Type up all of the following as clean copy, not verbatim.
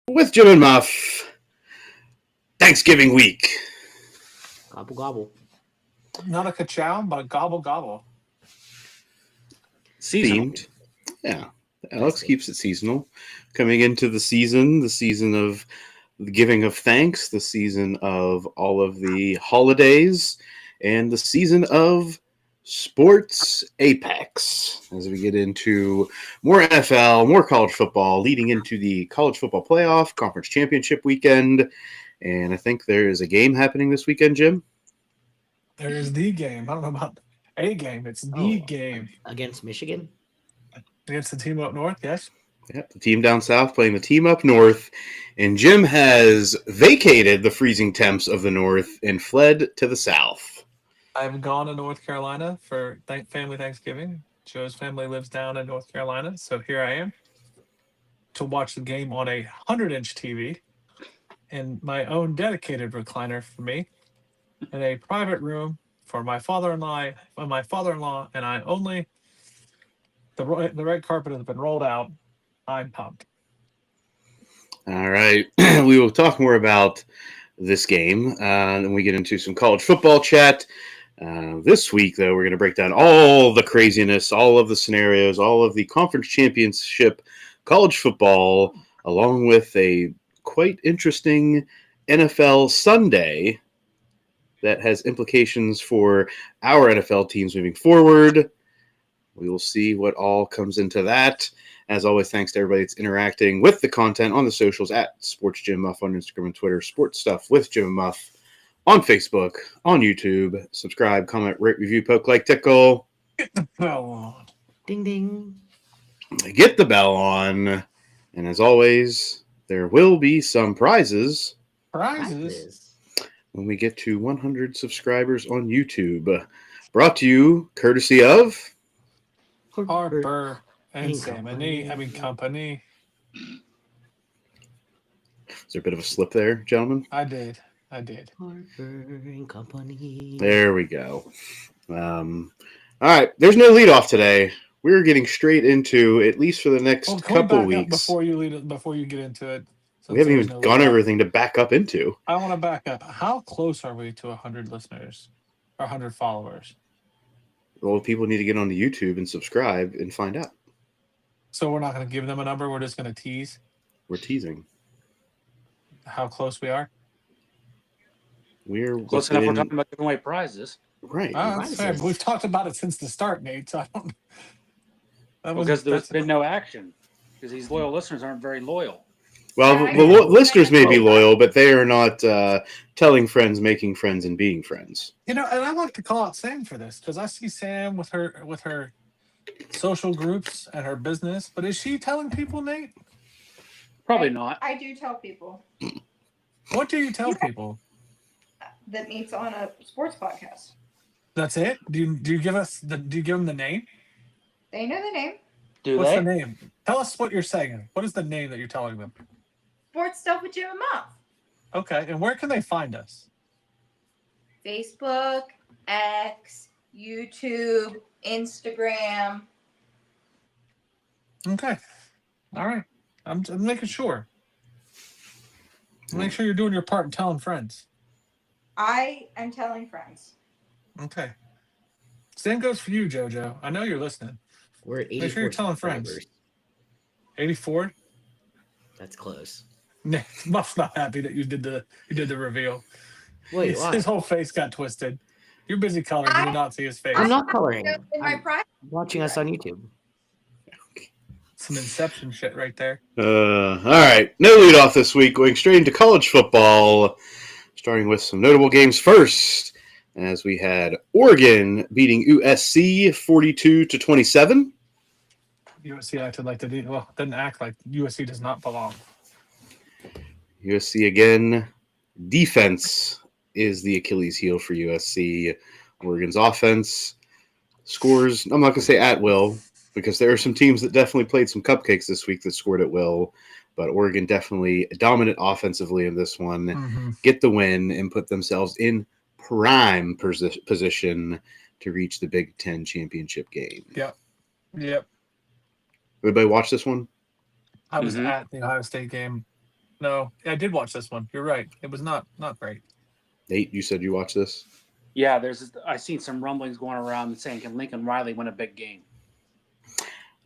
with Jim and Muff. Thanksgiving week. Gobble gobble. Not a ka-chow, but a gobble gobble. Seasonal. Themed. Yeah. Alex keeps it seasonal. Coming into the season of the giving of thanks, the season of all of the holidays, and the season of sports apex. As we get into more NFL, more college football, leading into the college football playoff, conference championship weekend. And I think there is a game happening this weekend, Jim. There is the game. I don't know about a game. It's the game Against Michigan? against the team up north. Yes. Yep, the team down south playing the team up north. And Jim has vacated the freezing temps of the north and fled to the south. I've gone to North Carolina for family Thanksgiving. Joe's family lives down in North Carolina, so here I am to watch the game on a 100-inch TV in my own dedicated recliner for me, in a private room for my father-in-law, and I only. The red carpet has been rolled out. I'm pumped. All right. We will talk more about this game. Then we get into some college football chat. This week, though, we're going to break down all the craziness, all of the scenarios, all of the conference championship college football, along with a quite interesting NFL Sunday that has implications for our NFL teams moving forward. We will see what all comes into that. As always, thanks to everybody that's interacting with the content on the socials at Sports Jim Muff on Instagram and Twitter, Sports Stuff with Jim Muff on Facebook, on YouTube. Subscribe, comment, rate, review, poke, like, tickle. Get the bell on. Ding ding. Get the bell on. And as always, there will be some prizes Prizes. when we get to 100 subscribers on YouTube. Brought to you courtesy of Harper and and company. Is there a bit of a slip there, gentlemen? I did. Harper and Company. There we go. All right, there's no leadoff today. We're getting straight into, at least for the next Well, can we couple back up weeks. before you get into it. We haven't even gone over everything to back up into. I want to back up. How close are we to 100 listeners or 100 followers? Well, people need to get onto YouTube and subscribe and find out. So we're not going to give them a number. We're just going to tease We're teasing. how close we are. We're Close enough. We're talking about giving away prizes. Right. That's fair. Prizes. We've talked about it since the start, Nate. So I don't. Because there's been no action. Because these loyal listeners aren't very loyal. Well, the listeners may be loyal, but they are not telling friends, making friends, and being friends. And I like to call out Sam for this because I see Sam with her social groups and her business. But is she telling people, Nate? Probably not. I do tell people What do you tell people? that Nate's on a sports podcast. That's it. Do you give them the name? They know the name. Do What's they? the name? Tell us what you're saying. What is the name that you're telling them? Sports Stuff with Jim and Muff. Okay, and where can they find us? Facebook, X, YouTube, Instagram. Okay, all right. I'm making sure. Make sure you're doing your part and telling friends. I am telling friends. Okay. Same goes for you, JoJo. I know you're listening. We're at 84 Make sure you're telling friends. subscribers. 84. That's close. Muff's not happy that you did the reveal. Wait, why? His whole face got twisted. You're busy coloring. You did not see his face. I'm not coloring. In my I'm private. watching us on YouTube. Some Inception shit right there. All right. No leadoff this week. Going straight into college football. Starting with some notable games first. As we had Oregon beating USC 42-27. USC acted like they didn't. Well, didn't act like USC does not belong. USC again. Defense is the Achilles heel for USC. Oregon's offense scores, I'm not going to say at will, because there are some teams that definitely played some cupcakes this week that scored at will. But Oregon definitely dominant offensively in this one. Mm-hmm. Get the win and put themselves in prime position to reach the Big Ten championship game. Yep. Everybody watch this one? I was Mhm. at the Ohio State game. No, I did watch this one. You're right. It was not great. Nate, you said you watched this? Yeah, I seen some rumblings going around saying, can Lincoln Riley win a big game?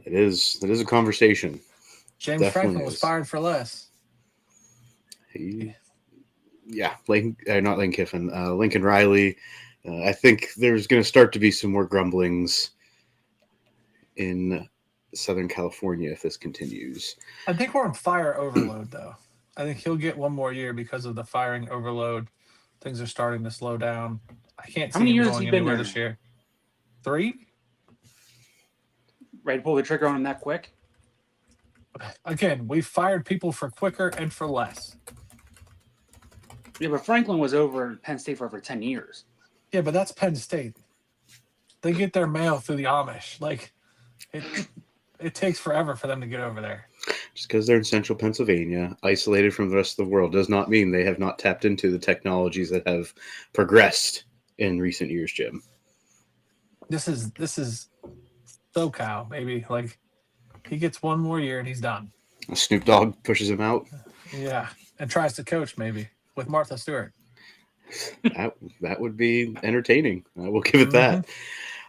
It is a conversation. James Definitely Franklin was is. fired for less. Not Lane Kiffin, Lincoln Riley. I think there's going to start to be some more grumblings in Southern California if this continues. I think we're on fire overload, though. I think he'll get one more year because of the firing overload. Things are starting to slow down. I can't How see many him years has going he been anywhere there this now? year. 3? Ready to pull the trigger on him that quick? Again, we've fired people for quicker and for less. Yeah, but Franklin was over at Penn State for over 10 years. Yeah, but that's Penn State. They get their mail through the Amish. Like, it takes forever for them to get over there. Just because they're in central Pennsylvania, isolated from the rest of the world, does not mean they have not tapped into the technologies that have progressed in recent years, Jim. This is SoCal, baby. Like, he gets one more year and he's done. Snoop Dogg pushes him out. Yeah, and tries to coach maybe with Martha Stewart. That would be entertaining. I will give it that.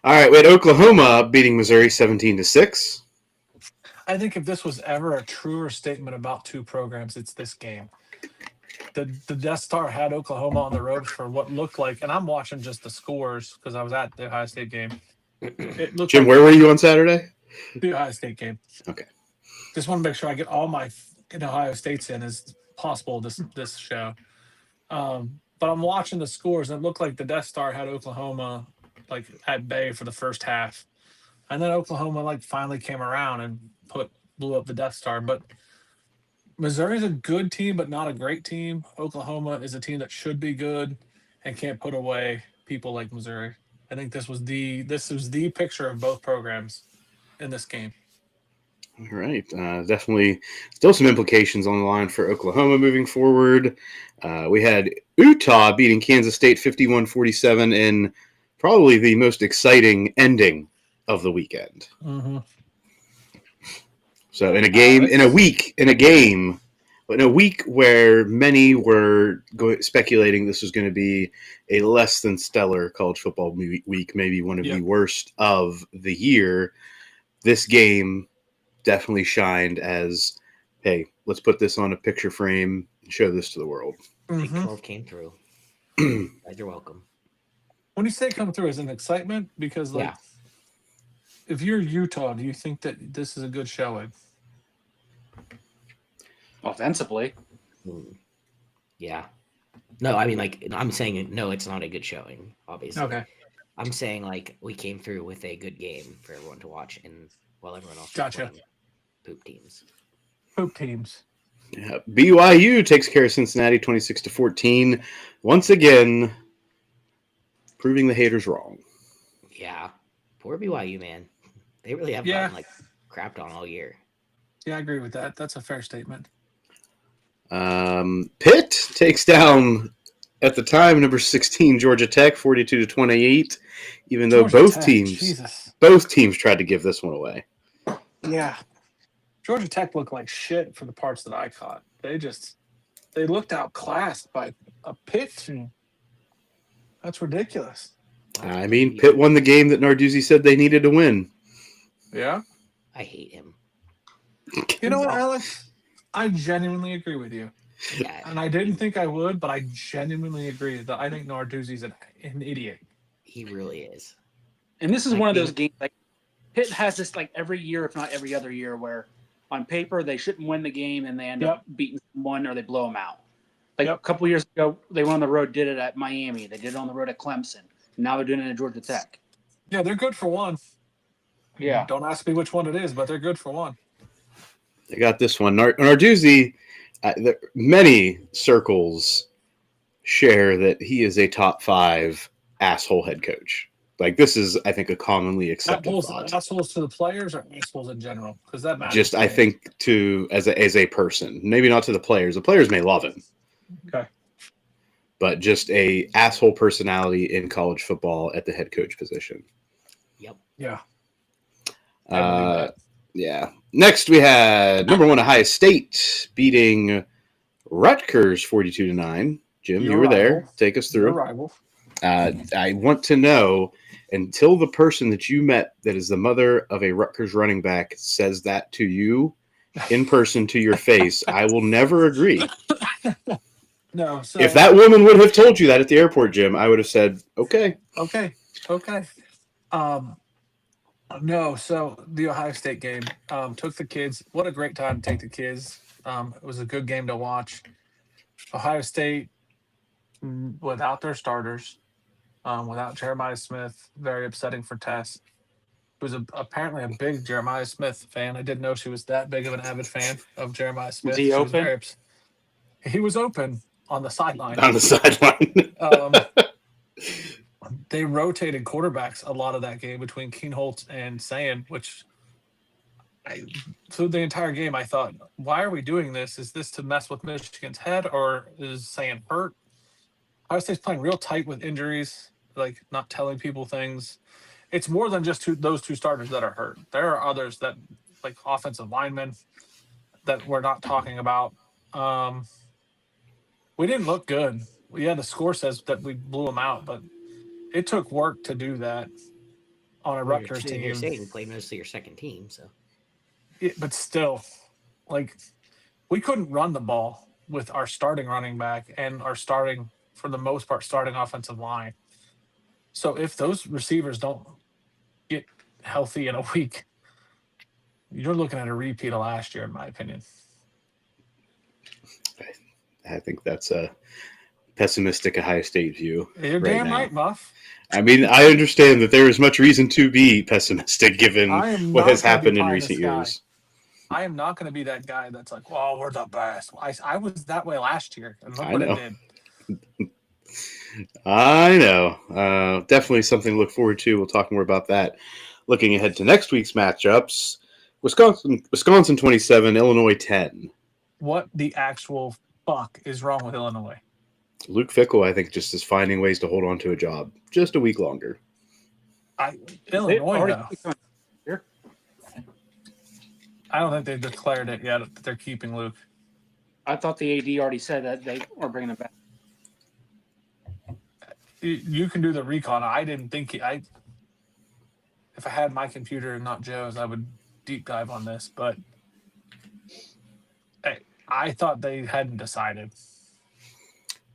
All right, we had Oklahoma beating Missouri 17-6. I think if this was ever a truer statement about two programs, it's this game. The Death Star had Oklahoma on the ropes for what looked like, and I'm watching just the scores because I was at the Ohio State game. It looked Jim, like where were you on Saturday? the Ohio State game. Okay. Just want to make sure I get all my Ohio States in as possible this show. But I'm watching the scores, and it looked like the Death Star had Oklahoma like at bay for the first half, and then Oklahoma like finally came around and blew up the Death Star. But Missouri's a good team, but not a great team. Oklahoma is a team that should be good and can't put away people like Missouri. I think this was the picture of both programs in this game. All right. Definitely still some implications on the line for Oklahoma moving forward. We had Utah beating Kansas State 51-47 in probably the most exciting ending of the weekend. Mm-hmm. So in a week where many were speculating this was going to be a less than stellar college football week, maybe one of the worst of the year, this game definitely shined as, hey, let's put this on a picture frame and show this to the world. Big 12 came through. Guys, you're welcome. When you say come through, is it an excitement? Because if you're Utah, do you think that this is a good showing? Offensively. Yeah. No, I mean, I'm saying no, it's not a good showing, obviously. Okay. I'm saying, we came through with a good game for everyone to watch, and while everyone else was playing poop teams. Poop teams. Yeah, BYU takes care of Cincinnati 26-14. Once again, proving the haters wrong. Yeah. Poor BYU, man. They really have gotten, crapped on all year. Yeah, I agree with that. That's a fair statement. Pitt takes down, at the time, number 16 Georgia Tech 42-28. Even though both teams tried to give this one away. Yeah, Georgia Tech looked like shit for the parts that I caught. They looked outclassed by a Pitt team. That's ridiculous. I mean, Pitt won the game that Narduzzi said they needed to win. Yeah, I hate him. You know what, Alex? I genuinely agree with you. Yeah. And I didn't think I would, but I genuinely agree that I think Narduzzi's an idiot. He really is. And this is one of those games, Pitt has this every year, if not every other year, where on paper they shouldn't win the game and they end up beating someone or they blow them out. A couple years ago, they went on the road, did it at Miami. They did it on the road at Clemson. Now they're doing it at Georgia Tech. Yeah, they're good for one. Yeah. Don't ask me which one it is, but they're good for one. They got this one. Narduzzi, many circles share that he is a top 5 asshole head coach. This is, I think, a commonly accepted thought. Assholes to the players or assholes in general? Because that matters. Just, I think, as a person. Maybe not to the players. The players may love him. Okay. But just a asshole personality in college football at the head coach position. Yep. Yeah. Yeah. Next, we had number 1 Ohio State beating Rutgers 42-9. Jim, you Your were there. rival. Take us Your through. rival. I want to know, until the person that you met that is the mother of a Rutgers running back says that to you in person to your face, I will never agree. No, so If that woman would have told you that at the airport, Jim, I would have said, okay. Okay. No, so the Ohio State game took the kids. What a great time to take the kids. It was a good game to watch. Ohio State without their starters, without Jeremiah Smith, very upsetting for Tess. Who was apparently a big Jeremiah Smith fan. I didn't know she was that big of an avid fan of Jeremiah Smith. he open? He was open on the sideline. On the sideline. They rotated quarterbacks a lot of that game between Keenholz and Sayan, which through the entire game, I thought, why are we doing this? Is this to mess with Michigan's head, or is Sayan hurt? Ohio State's playing real tight with injuries, like not telling people things. It's more than just those two starters that are hurt. There are others that, like offensive linemen, that we're not talking about. We didn't look good. Yeah, the score says that we blew them out, but it took work to do that on a Rutgers team. You're saying play mostly your second team, so. Yeah, but still, like, we couldn't run the ball with our starting running back and our starting, for the most part, starting offensive line. So if those receivers don't get healthy in a week, you're looking at a repeat of last year, in my opinion. I think that's a pessimistic Ohio State view. You're damn right, Muff. I mean, I understand that there is much reason to be pessimistic given what has happened in recent years. I am not going to be that guy that's like, well, we're the best. I was that way last year, and look what it did. I know. Definitely something to look forward to. We'll talk more about that. Looking ahead to next week's matchups, Wisconsin 27, Illinois 10. What the actual fuck is wrong with Illinois? Luke Fickell, I think, just is finding ways to hold on to a job just a week longer. Illinois, though. I don't think they've declared it yet that they're keeping Luke. I thought the AD already said that they were bringing him back. You can do the recon. I didn't think if I had my computer and not Joe's, I would deep dive on this. But I thought they hadn't decided.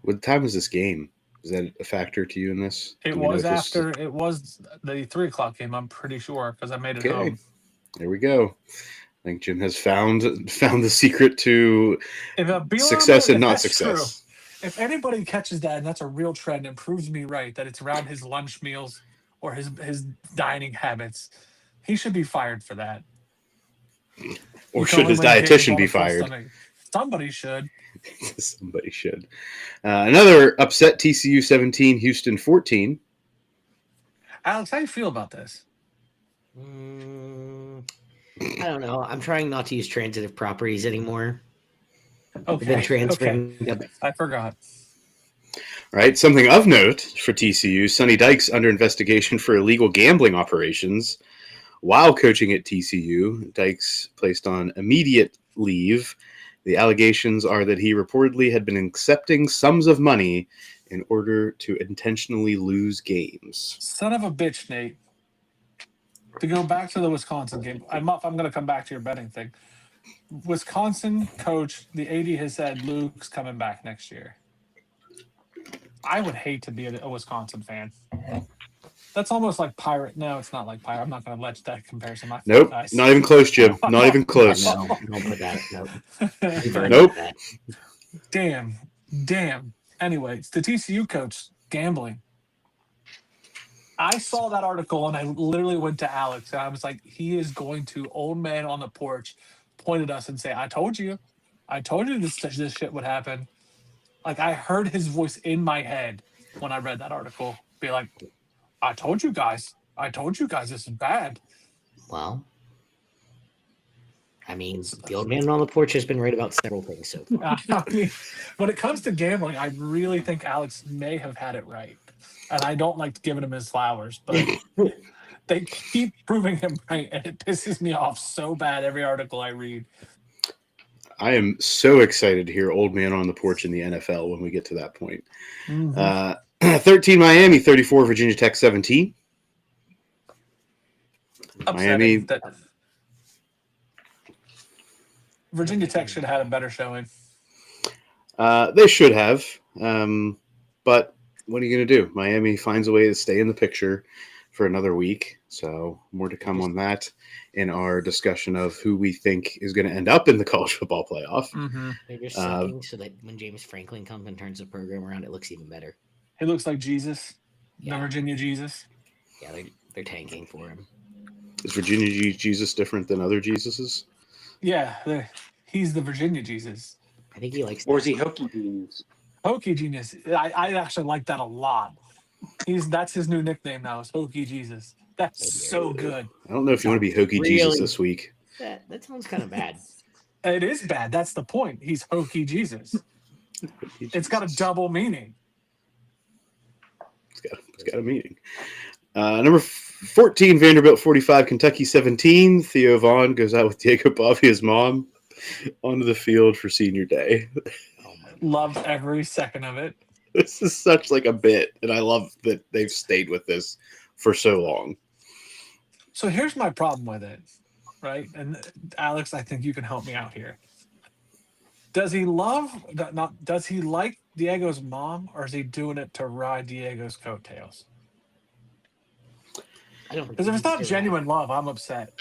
What time was this game? Is that a factor to you in this? It was after. It was the 3:00 game. I'm pretty sure because I made it home. There we go. I think Jim has found the secret to success and not success. True. If anybody catches that, and that's a real trend, and proves me right that it's around his lunch meals or his dining habits, he should be fired for that. Or should his dietitian be fired? Somebody should. Somebody should. Another upset: TCU 17, Houston 14. Alex, how do you feel about this? I don't know. I'm trying not to use transitive properties anymore. Okay. I forgot. All right. Something of note for TCU: Sonny Dykes under investigation for illegal gambling operations while coaching at TCU. Dykes placed on immediate leave. The allegations are that he reportedly had been accepting sums of money in order to intentionally lose games. Son of a bitch, Nate. To go back to the Wisconsin game, I'm going to come back to your betting thing. Wisconsin coach, the AD has said Luke's coming back next year. I would hate to be a Wisconsin fan. That's almost like Pirate. No, it's not like Pirate. I'm not going to let that comparison. Nope, not even close, Jim. Not even close. No, don't put that. Nope. Nope. Damn. Anyway, it's the TCU coach gambling. I saw that article and I literally went to Alex and I was like, he is going to old man on the porch point at us and say, I told you this shit would happen. Like, I heard his voice in my head when I read that article be like, I told you guys this is bad. Well, I mean, the old man on the porch has been right about several things. So I mean, when it comes to gambling, I really think Alex may have had it right. And I don't like giving him his flowers, but they keep proving him right, and it pisses me off so bad every article I read. I am so excited to hear Old Man on the Porch in the NFL when we get to that point. 13 Miami, 34 Virginia Tech 17. Miami. Virginia Tech should have had a better showing. They should have. But what are you going to do? Miami finds a way to stay in the picture for another week. So more to come on that in our discussion of who we think is going to end up in the college football playoff. They're just sucking so that when James Franklin comes and turns the program around, it looks even better. He looks like Jesus, the Virginia Jesus. Yeah, they're tanking for him. Is Virginia Jesus different than other Jesuses? Yeah, he's the Virginia Jesus. I think he likes. Or is he Hokey Genius? Hokey Genius. I actually like that a lot. That's his new nickname now. Is Hokey Jesus. That's so good. I don't know if you want to be Hokey Jesus this week. That sounds kind of bad. It is bad. That's the point. He's Hokey Jesus. It's got a double meaning. It's got a meaning. Number 14, Vanderbilt 45, Kentucky 17. Theo Vaughn goes out with Diego Bovia's mom onto the field for senior day. Loved every second of it. This is such like a bit, and I love that they've stayed with this for so long. So here's my problem with it, right? And Alex, I think you can help me out here. Does he like Diego's mom, or is he doing it to ride Diego's coattails? I don't. Because if it's not genuine love, I'm upset.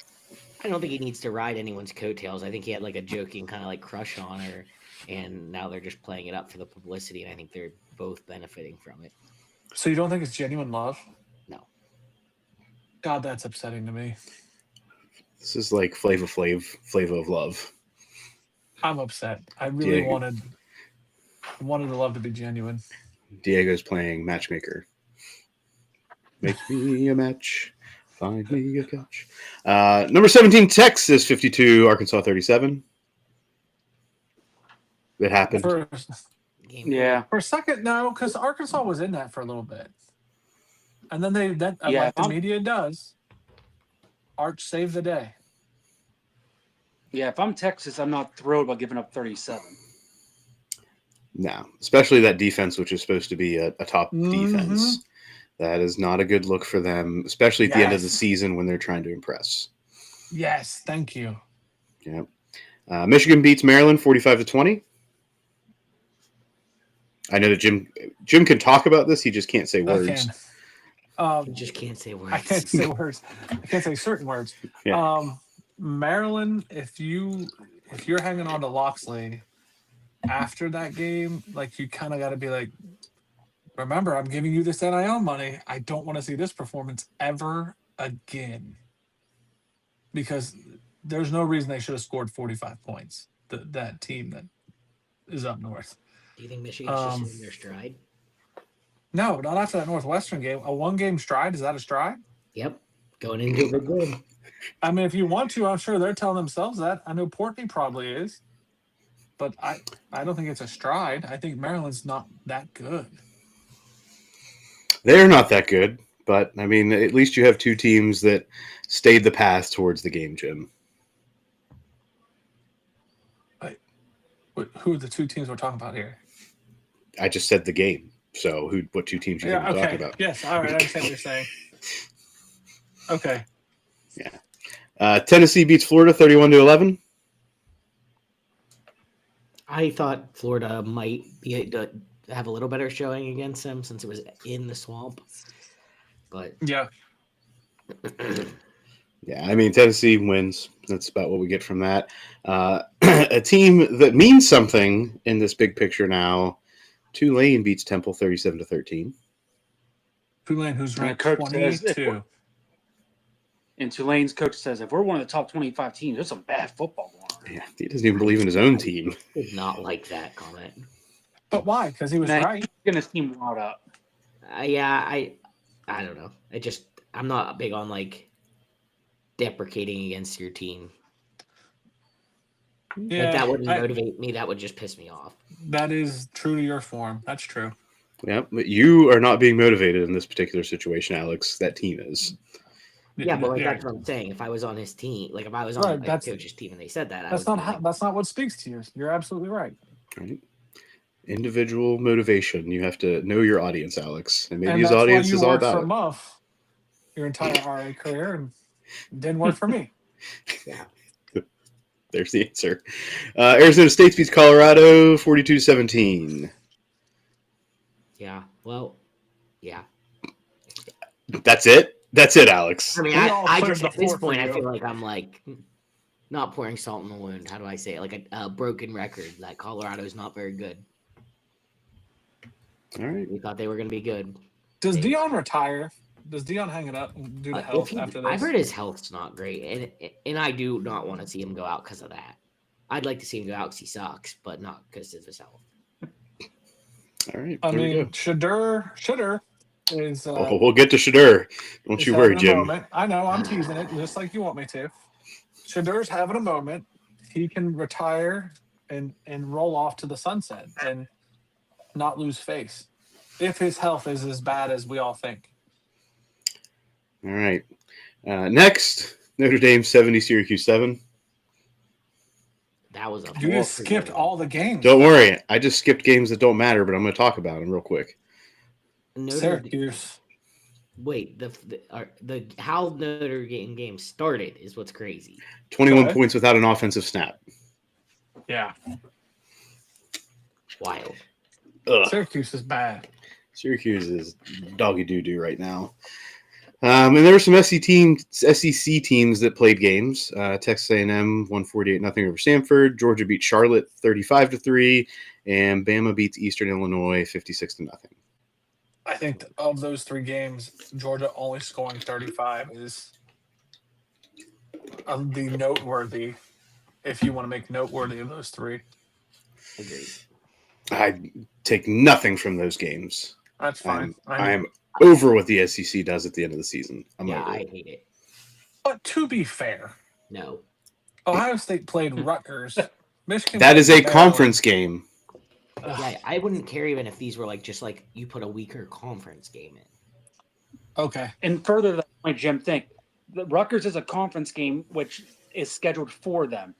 I don't think he needs to ride anyone's coattails. I think he had like a joking kind of like crush on her, and now they're just playing it up for the publicity, and I think they're both benefiting from it. So you don't think it's genuine love? No. God, that's upsetting to me. This is like Flavor of Love. I'm upset. I really wanted the love to be genuine. Diego's playing matchmaker. Make me a match. Find me a catch. Number 17, Texas 52, Arkansas 37. It happened. For a second, no, because Arkansas was in that for a little bit. And then like the media does, Arch saved the day. Yeah, if I'm Texas, I'm not thrilled about giving up 37. No, especially that defense, which is supposed to be a top defense. That is not a good look for them, especially at the end of the season when they're trying to impress. Yes, thank you. Yeah. Michigan beats Maryland 45-20. I know that Jim can talk about this. He just can't say words. He just can't say words. I can't say words. I can't say certain words. Yeah. Maryland, if you're hanging on to Loxley after that game, like you kind of got to be like, remember, I'm giving you this NIL money. I don't want to see this performance ever again. Because there's no reason they should have scored 45 points. That team that is up north. Do you think Michigan's just in their stride? No, not after that Northwestern game. A one-game stride, is that a stride? Yep. Going into a big game. I mean, if you want to, I'm sure they're telling themselves that. I know Portney probably is. But I don't think it's a stride. I think Maryland's not that good. They're not that good, but, I mean, at least you have two teams that stayed the path towards the game, Jim. Who are the two teams we're talking about here? I just said the game. So what two teams you think we're talking about? Yes, all right. I understand what you're saying. Okay. Yeah. Tennessee beats Florida 31-11. I thought Florida might have a little better showing against them since it was in the swamp. But yeah. Yeah, I mean, Tennessee wins. That's about what we get from that. A team that means something in this big picture now, Tulane beats Temple 37-13. Tulane, who's ranked 22. And Tulane's coach says, if we're one of the top 25 teams, there's some bad football going on. Yeah, he doesn't even believe in his own team. I did not like that comment. But why? Because he was right. He's going to team wild up. I don't know. I'm not big on like deprecating against your team. Yeah, like that wouldn't motivate me. That would just piss me off. That is true to your form. That's true. Yeah, but you are not being motivated in this particular situation, Alex. That team is. Yeah, but like that's what I'm saying. If I was on his team, like if I was on a coach's team and they said that, that's not what speaks to you. You're absolutely right. Right. Individual motivation. You have to know your audience, Alex, and maybe And his that's audience why you is all worked about for it. Muff your entire RA career, and it didn't work for me. Yeah. There's the answer. Arizona State beats Colorado 42-17. Yeah. Well, yeah. That's it. That's it, Alex. I mean, We all I cleared just the at this floor for point, I you. feel like I'm like not pouring salt in the wound. How do I say it? Like a broken record that Colorado is not very good. All right. We thought they were going to be good. Does Dion retire? Does Dion hang it up due to health after this? I've heard his health's not great, and I do not want to see him go out because of that. I'd like to see him go out because he sucks, but not because of his health. All right. I There we mean, go. Shedeur is. We'll get to Shedeur. Don't you worry, Jim. Moment. I know, I'm teasing it just like you want me to. Shedeur's having a moment. He can retire and roll off to the sunset and not lose face if his health is as bad as we all think. All right. Next, Notre Dame 70, Syracuse 7. That was a. You just skipped all the games. Don't worry. I just skipped games that don't matter, but I'm going to talk about them real quick. Syracuse. Wait, the how Notre Dame game started is what's crazy. 21 points without an offensive snap. Yeah. Wild. Ugh. Syracuse is bad. Syracuse is doggy doo-doo right now. And there were some SEC teams that played games. Texas A&M won 48-0 over Samford. Georgia beat Charlotte 35-3, and Bama beats Eastern Illinois 56-0. I think of those three games, Georgia only scoring 35 is the noteworthy. If you want to make noteworthy of those three, Agreed. I take nothing from those games. That's fine. I'm over what the SEC does at the end of the season. I'm over I it. hate it. But to be fair, No. Ohio State played Rutgers. Michigan. That is a Maryland. conference game. Yeah, I wouldn't care even if these were like just like you put a weaker conference game in. Okay. And further to that point, Jim, think the Rutgers is a conference game which is scheduled for them.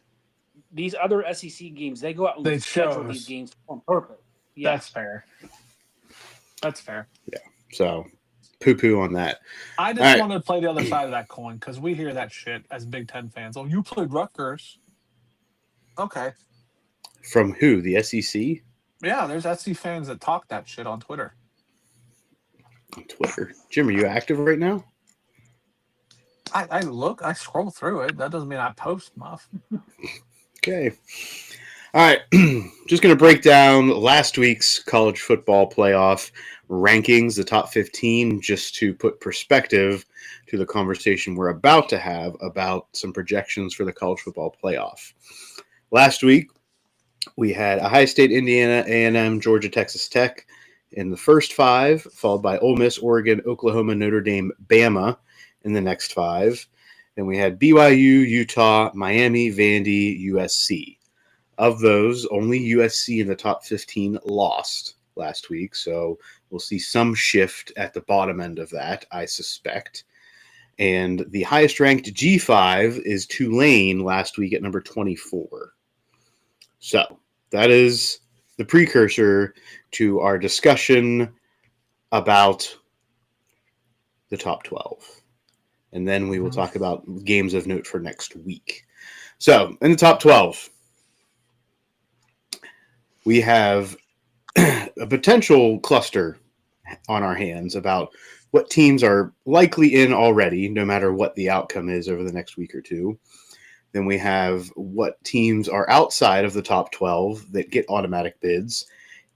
These other SEC games, they go out and schedule these games on purpose. Yeah. That's fair. That's fair. Yeah. So, poo-poo on that. I just wanted to play the other side of that coin because we hear that shit as Big Ten fans. Oh, you played Rutgers. Okay. From who? The SEC? Yeah, there's SEC fans that talk that shit on Twitter. On Twitter. Jim, are you active right now? I scroll through it. That doesn't mean I post, Muff. Okay. All right. Just going to break down last week's college football playoff rankings, the top 15, just to put perspective to the conversation we're about to have about some projections for the college football playoff. Last week, we had Ohio State, Indiana, A&M, Georgia, Texas Tech in the first five, followed by Ole Miss, Oregon, Oklahoma, Notre Dame, Bama in the next five. Then we had BYU, Utah, Miami, Vandy, USC. Of those, only USC in the top 15 lost last week, so we'll see some shift at the bottom end of that, I suspect. And the highest ranked G5 is Tulane last week at number 24. So that is the precursor to our discussion about the top 12. And then we will talk about games of note for next week. So in the top 12, we have a potential cluster on our hands about what teams are likely in already, no matter what the outcome is over the next week or two. Then we have what teams are outside of the top 12 that get automatic bids,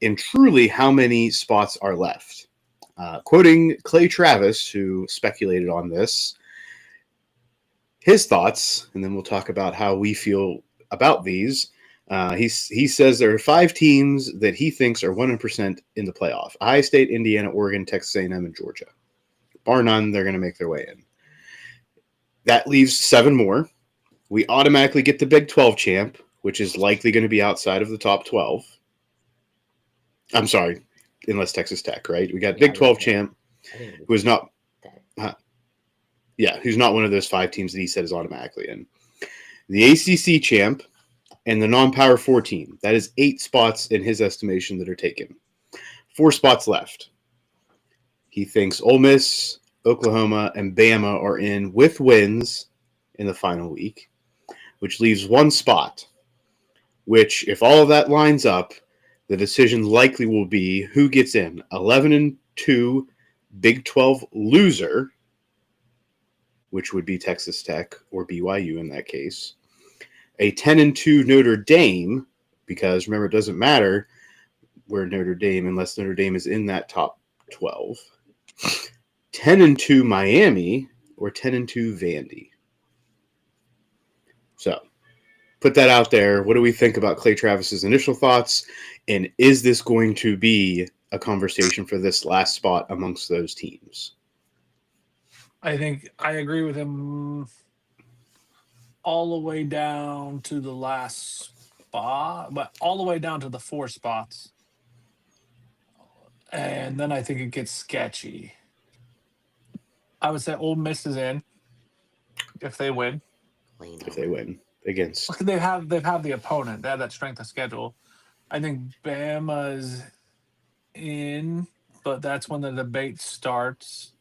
and truly how many spots are left. Quoting Clay Travis, who speculated on this, his thoughts, and then we'll talk about how we feel about these. He says there are 5 teams that he thinks are 100% in the playoff: Ohio State, Indiana, Oregon, Texas A&M, and Georgia. Bar none, they're going to make their way in. That leaves 7 more. We automatically get the Big 12 champ, which is likely going to be outside of the top 12. I'm sorry, unless Texas Tech, right? We got Big 12 champ, who is not. Yeah, who's not one of those 5 teams that he said is automatically in. The ACC champ and the non-power 4 team. That is 8 spots in his estimation that are taken. 4 spots left. He thinks Ole Miss, Oklahoma, and Bama are in with wins in the final week, which leaves 1 spot, which, if all of that lines up, the decision likely will be who gets in. 11-2 Big 12 loser, which would be Texas Tech or BYU in that case. A 10-2 Notre Dame, because remember, it doesn't matter where Notre Dame, unless Notre Dame is in that top 12. 10-2 Miami or 10-2 Vandy. So, put that out there. What do we think about Clay Travis's initial thoughts? And is this going to be a conversation for this last spot amongst those teams? I think I agree with him all the way down to the last spot, but all the way down to the 4 spots. And then I think it gets sketchy. I would say Ole Miss is in if they win. If they win against, They have the opponent. They have that strength of schedule. I think Bama's in, but that's when the debate starts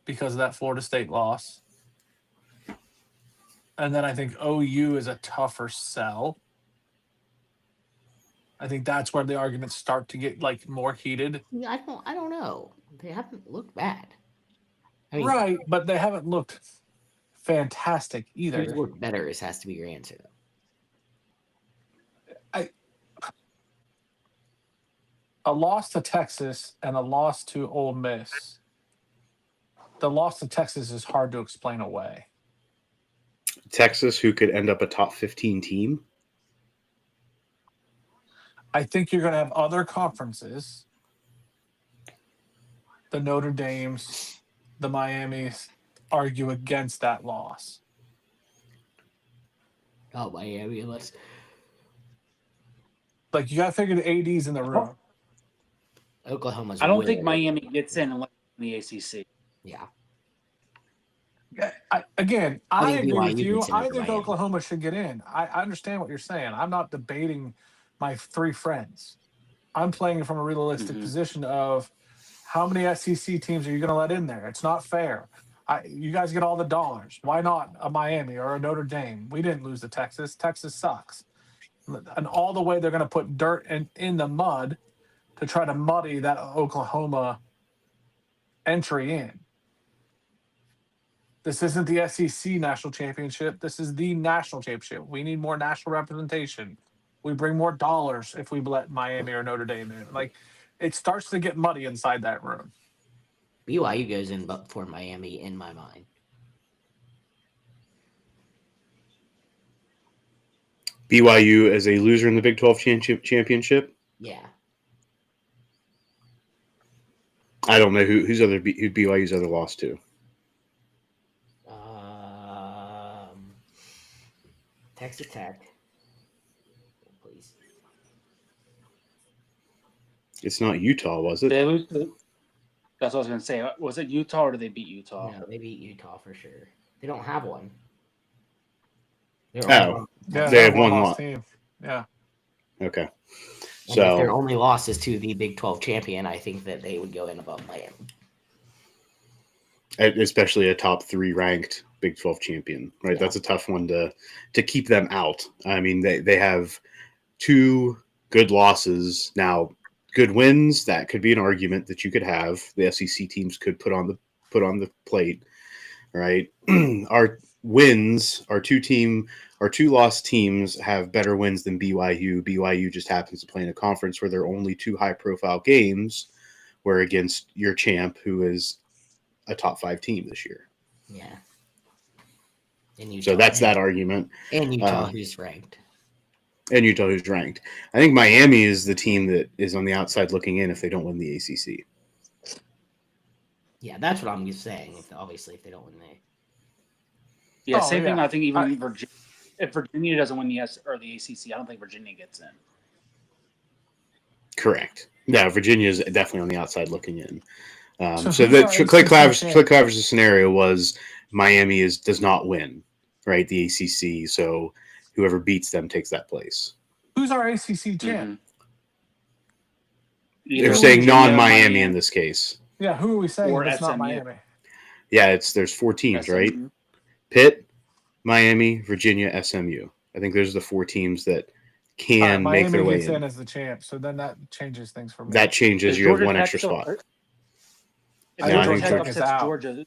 because of that Florida State loss. And then I think OU is a tougher sell. I think that's where the arguments start to get like more heated. Yeah, I don't know. They haven't looked bad. I mean, Right, but they haven't looked fantastic either. who's looked better has to be your answer, though. A loss to Texas and a loss to Ole Miss. The loss to Texas is hard to explain away. Texas, who could end up a top 15 team. I think you're going to have other conferences, the Notre Dames, the Miamis, argue against that loss. Oh, Miami, let's. Like, you got to figure the AD's in the room. Oklahoma's. I don't way think over. Miami gets in unless in the ACC. Yeah. I think agree with BYU you. gets in I over think Miami. Oklahoma should get in. I understand what you're saying. I'm not debating my 3 friends. I'm playing it from a realistic position of how many SEC teams are you going to let in there? It's not fair. You guys get all the dollars. Why not a Miami or a Notre Dame? We didn't lose to Texas. Texas sucks. And all the way they're going to put dirt in the mud to try to muddy that Oklahoma entry in. This isn't the SEC national championship. This is the national championship. We need more national representation. We bring more dollars if we let Miami or Notre Dame in. Like, it starts to get muddy inside that room. BYU goes in but for Miami in my mind. BYU as a loser in the Big 12 championship. Yeah. I don't know who BYU's other loss to. Texas Tech. Please. It's not Utah, was it? They lose. That's what I was going to say. Was it Utah or did they beat Utah? No, they beat Utah for sure. They don't have one. Yeah, they have one loss. Team. Yeah. Okay. And if So their only loss is to the Big 12 champion, I think that they would go in above Miami. especially a top 3 ranked Big 12 champion, right? Yeah. That's a tough one to keep them out. I mean, they have 2 good losses now. Good wins, that could be an argument that you could have. The SEC teams could put on the plate, right? Our wins, our 2 loss teams have better wins than BYU. BYU just happens to play in a conference where there are only 2 high profile games, where against your champ, who is a top 5 team this year. Yeah. Utah, So that's that argument. And Utah, who's ranked. And Utah, who's ranked. I think Miami is the team that is on the outside looking in if they don't win the ACC. Yeah, that's what I'm just saying. If they don't win the. Yeah, same thing. I think even Virginia, if Virginia doesn't win the ACC, I don't think Virginia gets in. Correct. Yeah, Virginia is definitely on the outside looking in. So Clay Claver's scenario was Miami does not win, right? The ACC, so whoever beats them takes that place. Who's our ACC champ? They're saying non-Miami in this case. Yeah, who are we saying Or that's not SMU. Miami? Yeah, there's 4 teams, right? Pitt, Miami, Virginia, SMU. I think those are the 4 teams that can make their way Miami gets in. in as the champ, so then that changes things for me. That changes. You have one extra spot. If No, I Georgia think Tech Georgia's upsets out. Georgia,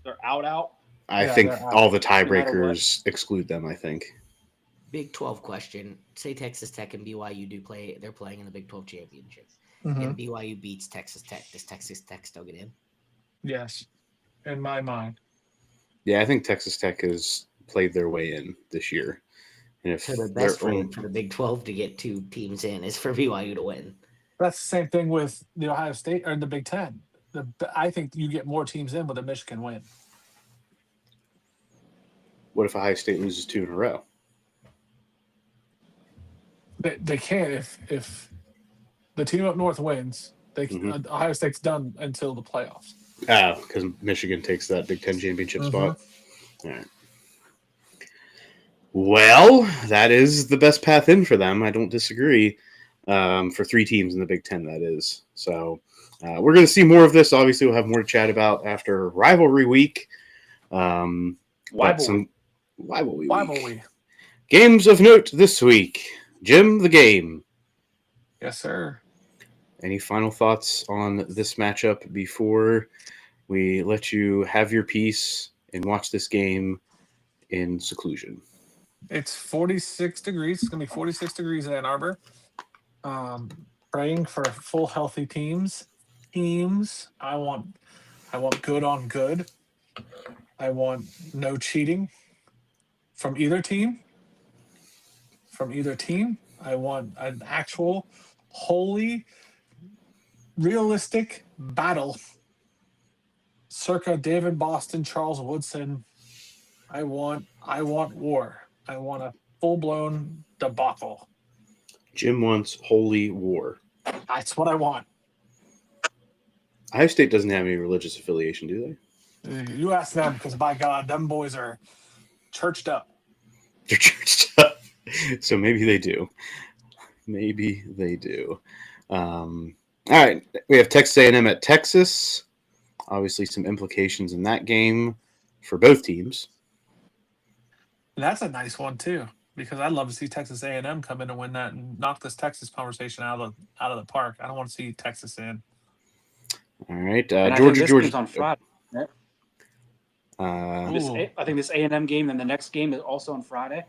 they're out. I Yeah, think they're out. all the No matter tiebreakers exclude them, I think. Big 12 question. Say Texas Tech and BYU do play. They're playing in the Big 12 championship. Mhm. And BYU beats Texas Tech. Does Texas Tech still get in? Yes, in my mind. Yeah, I think Texas Tech has played their way in this year. And if So the they're best for the Big 12 to get 2 teams in is for BYU to win. That's the same thing with the Ohio State or the Big Ten. I think you get more teams in with a Michigan win. what if Ohio State loses 2 in a row? They can't if the team up north wins. Ohio State's done until the playoffs. Because Michigan takes that Big Ten championship spot. All right. Well, that is the best path in for them. I don't disagree. For 3 teams in the Big Ten, that is. So we're going to see more of this. Obviously, we'll have more to chat about after rivalry week. Rivalry week. Games of note this week. Jim, the game. Yes, sir. Any final thoughts on this matchup before we let you have your piece and watch this game in seclusion? It's 46 degrees. It's going to be 46 degrees in Ann Arbor. Praying for full healthy teams. I want good on good. I want no cheating from either team. I want an actual, holy, realistic battle. Circa David Boston, Charles Woodson. I want war. I want a full-blown debacle. Jim wants holy war. That's what I want. Ohio State doesn't have any religious affiliation, do they? You ask them, because by God, them boys are churched up. They're churched up. So maybe they do. All right. We have Texas A&M at Texas. Obviously, some implications in that game for both teams. That's a nice one too, because I'd love to see Texas A&M come in and win that and knock this Texas conversation out of the park. I don't want to see Texas in. All right, Georgia. Game's on Friday. I think this A&M game and the next game is also on Friday.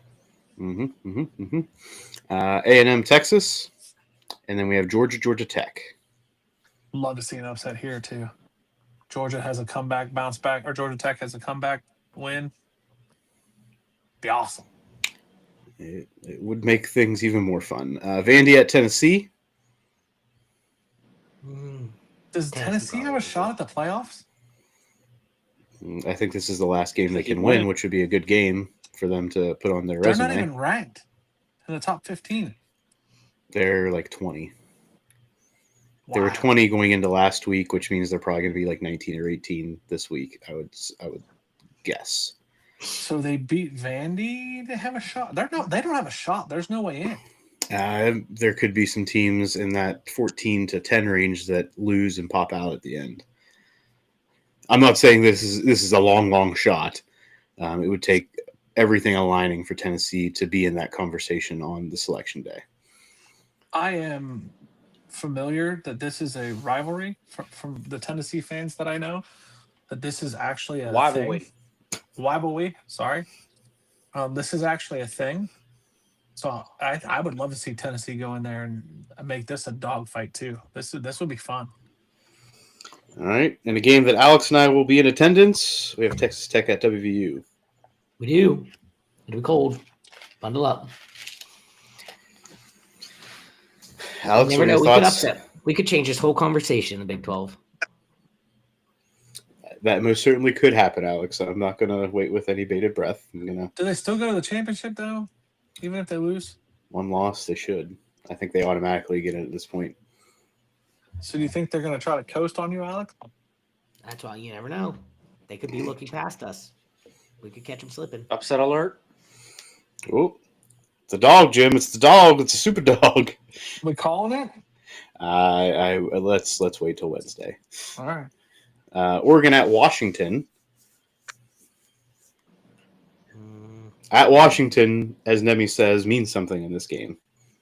A&M Texas, and then we have Georgia Tech. Love to see an upset here too. Georgia has a comeback bounce back, or Georgia Tech has a comeback win. Be awesome. It would make things even more fun. Vandy at Tennessee. Does Tennessee have a shot at the playoffs? I think this is the last game they can win, which would be a good game for them to put on their resume. They're not even ranked in the top 15. They're like 20. Wow. They were 20 going into last week, which means they're probably going to be like 19 or 18 this week. I would guess. So they beat Vandy to have a shot. They don't have a shot. There's no way in. There could be some teams in that 14 to 10 range that lose and pop out at the end. I'm not saying this is a long shot. It would take everything aligning for Tennessee to be in that conversation on the selection day. I am familiar that this is a rivalry from the Tennessee fans that I know, that this is actually a rivalry. Sorry. This is actually a thing. So I would love to see Tennessee go in there and make this a dogfight too. This would be fun. All right. In a game that Alex and I will be in attendance, we have Texas Tech at WVU. We do. It'll be cold. Bundle up. Alex, never know. thoughts? We could change this whole conversation in the Big 12. That most certainly could happen, Alex. I'm not going to wait with any bated breath. Do they still go to the championship, though, even if they lose? One loss, they should. I think they automatically get in at this point. So do you think they're going to try to coast on you, Alex? That's why you never know. They could be looking past us. We could catch them slipping. Upset alert. Oh, it's a dog, Jim. It's the dog. It's a super dog. We calling it? Let's wait till Wednesday. All right. Oregon at Washington. Mm, At Washington, as Nemi says, means something in this game.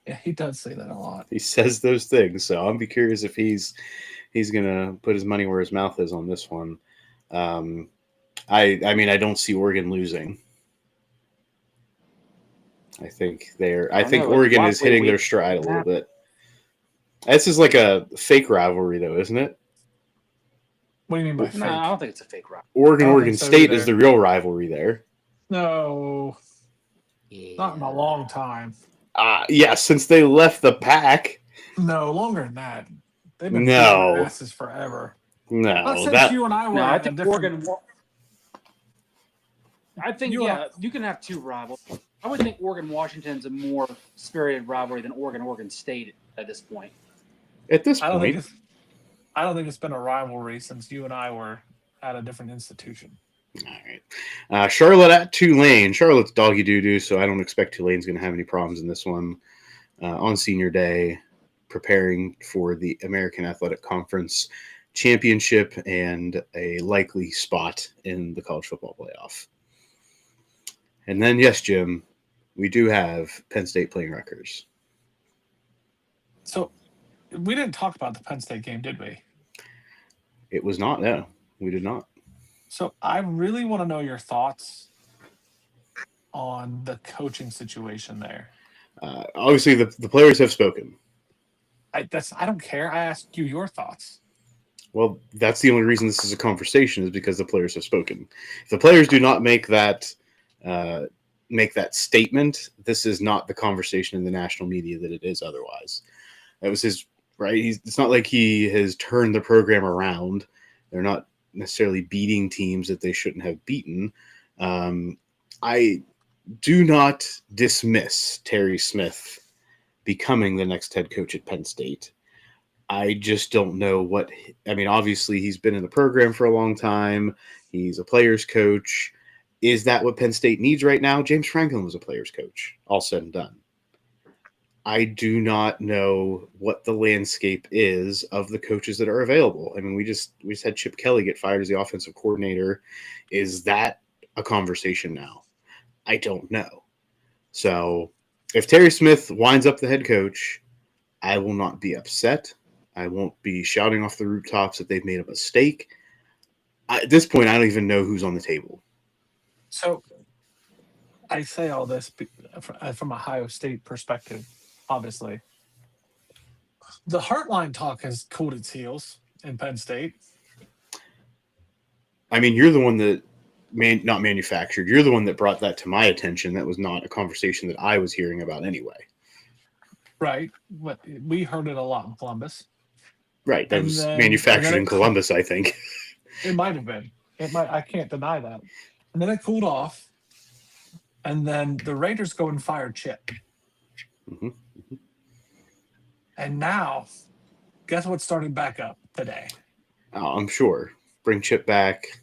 Yeah, he does say that a lot. He says those things, so I'll be curious if he's gonna put his money where his mouth is on this one. I mean, I don't see Oregon losing. I think Oregon is hitting their stride a little bit. This is like a fake rivalry, though, isn't it? What do you mean by fake? No, I don't think it's a fake rivalry. Oregon so State either. is the real rivalry there. No, yeah. not in a long time. Yeah, since they left the pack. No, longer than that. They've been No. beating asses forever. No, Not since that you and I were No, I at a think different. Oregon. I think you can have two rivals. I would think Oregon-Washington's a more spirited rivalry than Oregon State at this point. at this I don't point. think it's been a rivalry since you and I were at a different institution. All right. Charlotte at Tulane. Charlotte's doggy doo-doo, so I don't expect Tulane's going to have any problems in this one. On senior day, preparing for the American Athletic Conference championship and a likely spot in the college football playoff. And then, yes, Jim, we do have Penn State playing Rutgers. So we didn't talk about the Penn State game, did we? It was not, no. We did not. So I really want to know your thoughts on the coaching situation there. Obviously, the players have spoken. I don't care. I asked you your thoughts. Well, that's the only reason this is a conversation is because the players have spoken. If the players do not make that statement, this is not the conversation in the national media that it is otherwise. That was his right. It's not like he has turned the program around. They're not necessarily beating teams that they shouldn't have beaten. I do not dismiss Terry Smith becoming the next head coach at Penn State. I just don't know obviously he's been in the program for a long time. He's a player's coach. Is that what Penn State needs right now? James Franklin was a player's coach, all said and done. I do not know what the landscape is of the coaches that are available. I mean, we just had Chip Kelly get fired as the offensive coordinator. Is that a conversation now? I don't know. So if Terry Smith winds up the head coach, I will not be upset. I won't be shouting off the rooftops that they've made a mistake. At this point, I don't even know who's on the table. So I say all this from Ohio State perspective, obviously. The Heartline talk has cooled its heels in Penn State. I mean, you're the one that not manufactured. You're the one that brought that to my attention. That was not a conversation that I was hearing about anyway. Right. But we heard it a lot in Columbus. Right. That was manufactured in Columbus, I think. It might have been. I can't deny that. And then it cooled off. And then the Raiders go and fire Chip. Mm-hmm. Mm-hmm. And now, guess what's starting back up today? Oh, I'm sure. Bring Chip back.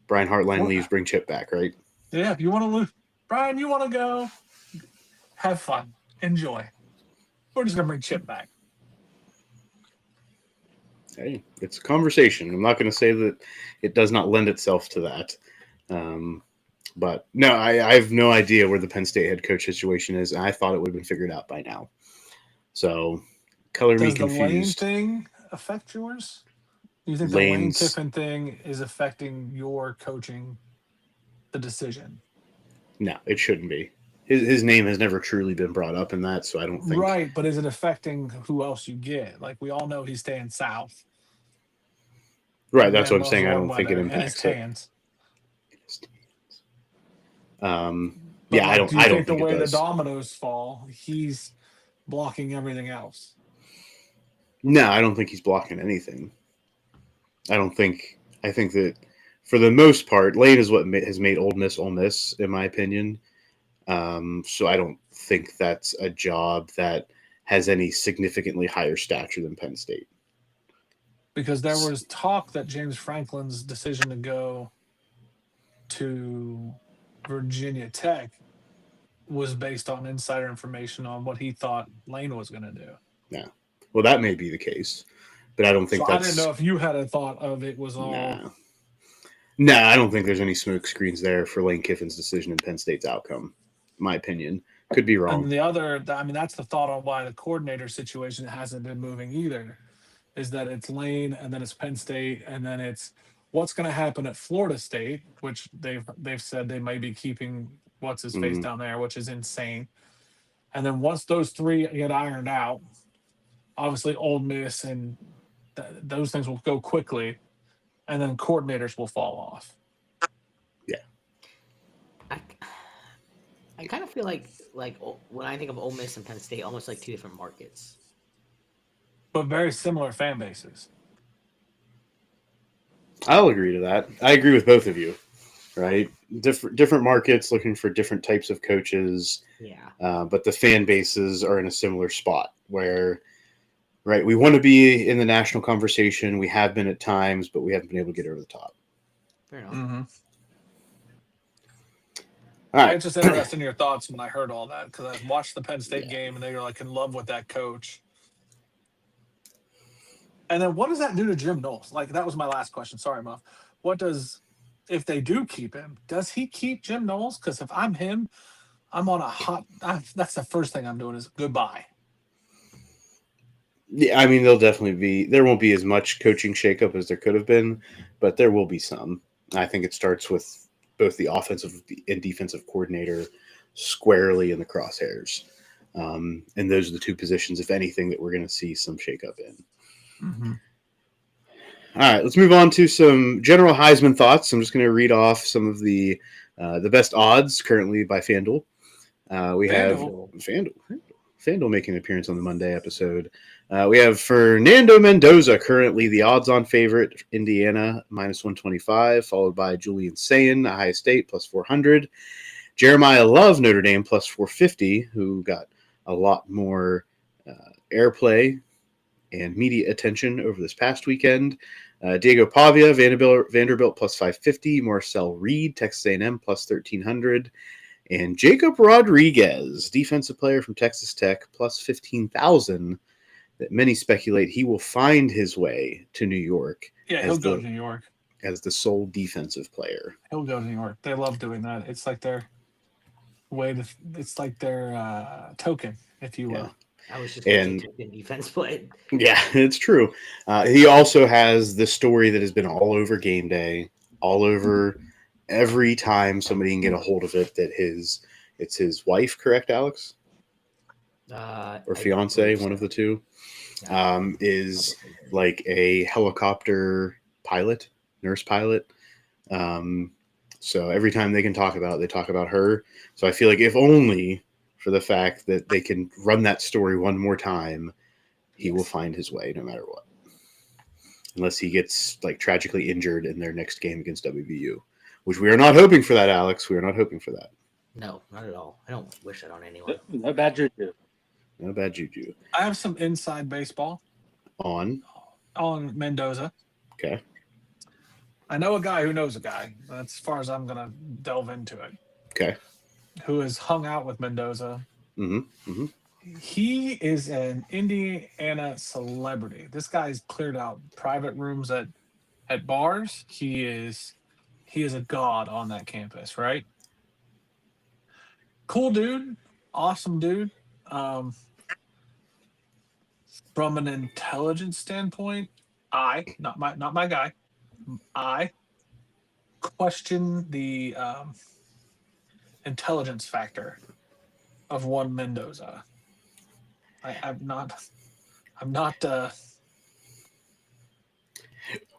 Brian Hartline leaves, bring Chip back, right? Yeah, if you want to lose, Brian, you want to go, have fun, enjoy. We're just going to bring Chip back. Hey, it's a conversation. I'm not going to say that it does not lend itself to that. But no, I have no idea where the Penn State head coach situation is. And I thought it would have been figured out by now. So, color me confused. Does the Lane thing affect yours? Do you think the Lane Kiffin thing is affecting your coaching, the decision? No, it shouldn't be. His name has never truly been brought up in that, so I don't think. Right, but is it affecting who else you get? Like, we all know he's staying south. Right, that's what I'm saying. I don't think it impacts it. Yeah, I don't. Do you I don't think the think way it the does. dominoes fall, he's blocking everything else? No, I don't think he's blocking anything. I think that for the most part, Lane is what has made Ole Miss, in my opinion. So I don't think that's a job that has any significantly higher stature than Penn State. Because there was talk that James Franklin's decision to go to Virginia Tech was based on insider information on what he thought Lane was going to do. Yeah. Well, that may be the case, but I don't think So that's. I didn't know if you had a thought of it was all. No, I don't think there's any smoke screens there for Lane Kiffin's decision in Penn State's outcome. My opinion. Could be wrong. And the other, I mean, that's the thought on why the coordinator situation hasn't been moving either, is that it's Lane and then it's Penn State and then it's what's going to happen at Florida State, which they've said they might be keeping what's his face down there, which is insane. And then once those three get ironed out, obviously Ole Miss and those things will go quickly, and then coordinators will fall off. Yeah. I kind of feel like when I think of Ole Miss and Penn State, almost like two different markets. But very similar fan bases. I'll agree to that. I agree with both of you, right? Different markets looking for different types of coaches. Yeah. But the fan bases are in a similar spot where, right, we want to be in the national conversation. We have been at times, but we haven't been able to get over the top. Fair enough. Mm-hmm. All right. It's just interesting in your thoughts when I heard all that, because I watched the Penn State game and they were like in love with that coach. And then what does that do to Jim Knowles? Like, that was my last question. Sorry, Muff. If they do keep him, does he keep Jim Knowles? Because if I'm him, I'm on that's the first thing I'm doing is goodbye. Yeah, I mean, there won't be as much coaching shakeup as there could have been, but there will be some. I think it starts with both the offensive and defensive coordinator squarely in the crosshairs. And those are the two positions, if anything, that we're going to see some shakeup in. Mm-hmm. All right, let's move on to some general Heisman thoughts. I'm just going to read off some of the best odds currently by FanDuel. We have FanDuel making an appearance on the Monday episode. We have Fernando Mendoza, currently the odds-on favorite, Indiana, -125, followed by Julian Sayin, Ohio State, +400. Jeremiah Love, Notre Dame, +450, who got a lot more airplay and media attention over this past weekend. Diego Pavia, Vanderbilt, +550. Marcel Reed, Texas A&M, +1,300. And Jacob Rodriguez, defensive player from Texas Tech, +15,000. That many speculate he will find his way to New York. Yeah, he'll go to New York as the sole defensive player. He'll go to New York. They love doing that. It's like their way to. It's like their token, if you will. Yeah. I was just going to token defense play. Yeah, it's true. He also has this story that has been all over game day, all over every time somebody can get a hold of it. That it's his wife, correct, Alex? Or fiance, one of the two. Is like a helicopter pilot, nurse pilot. So every time they can talk about it, they talk about her. So I feel like if only for the fact that they can run that story one more time, he will find his way no matter what. Unless he gets like tragically injured in their next game against WVU, which we are not hoping for that, Alex. We are not hoping for that. No, not at all. I don't wish that on anyone. No bad juju. No bad juju. I have some inside baseball on Mendoza. Okay. I know a guy who knows a guy. That's as far as I'm going to delve into it. Okay. Who has hung out with Mendoza. Mm-hmm. Mm-hmm. He is an Indiana celebrity. This guy's cleared out private rooms at bars. He is a god on that campus, right? Cool dude. Awesome dude. From an intelligence standpoint, not my guy, I question the intelligence factor of one Mendoza. I'm not.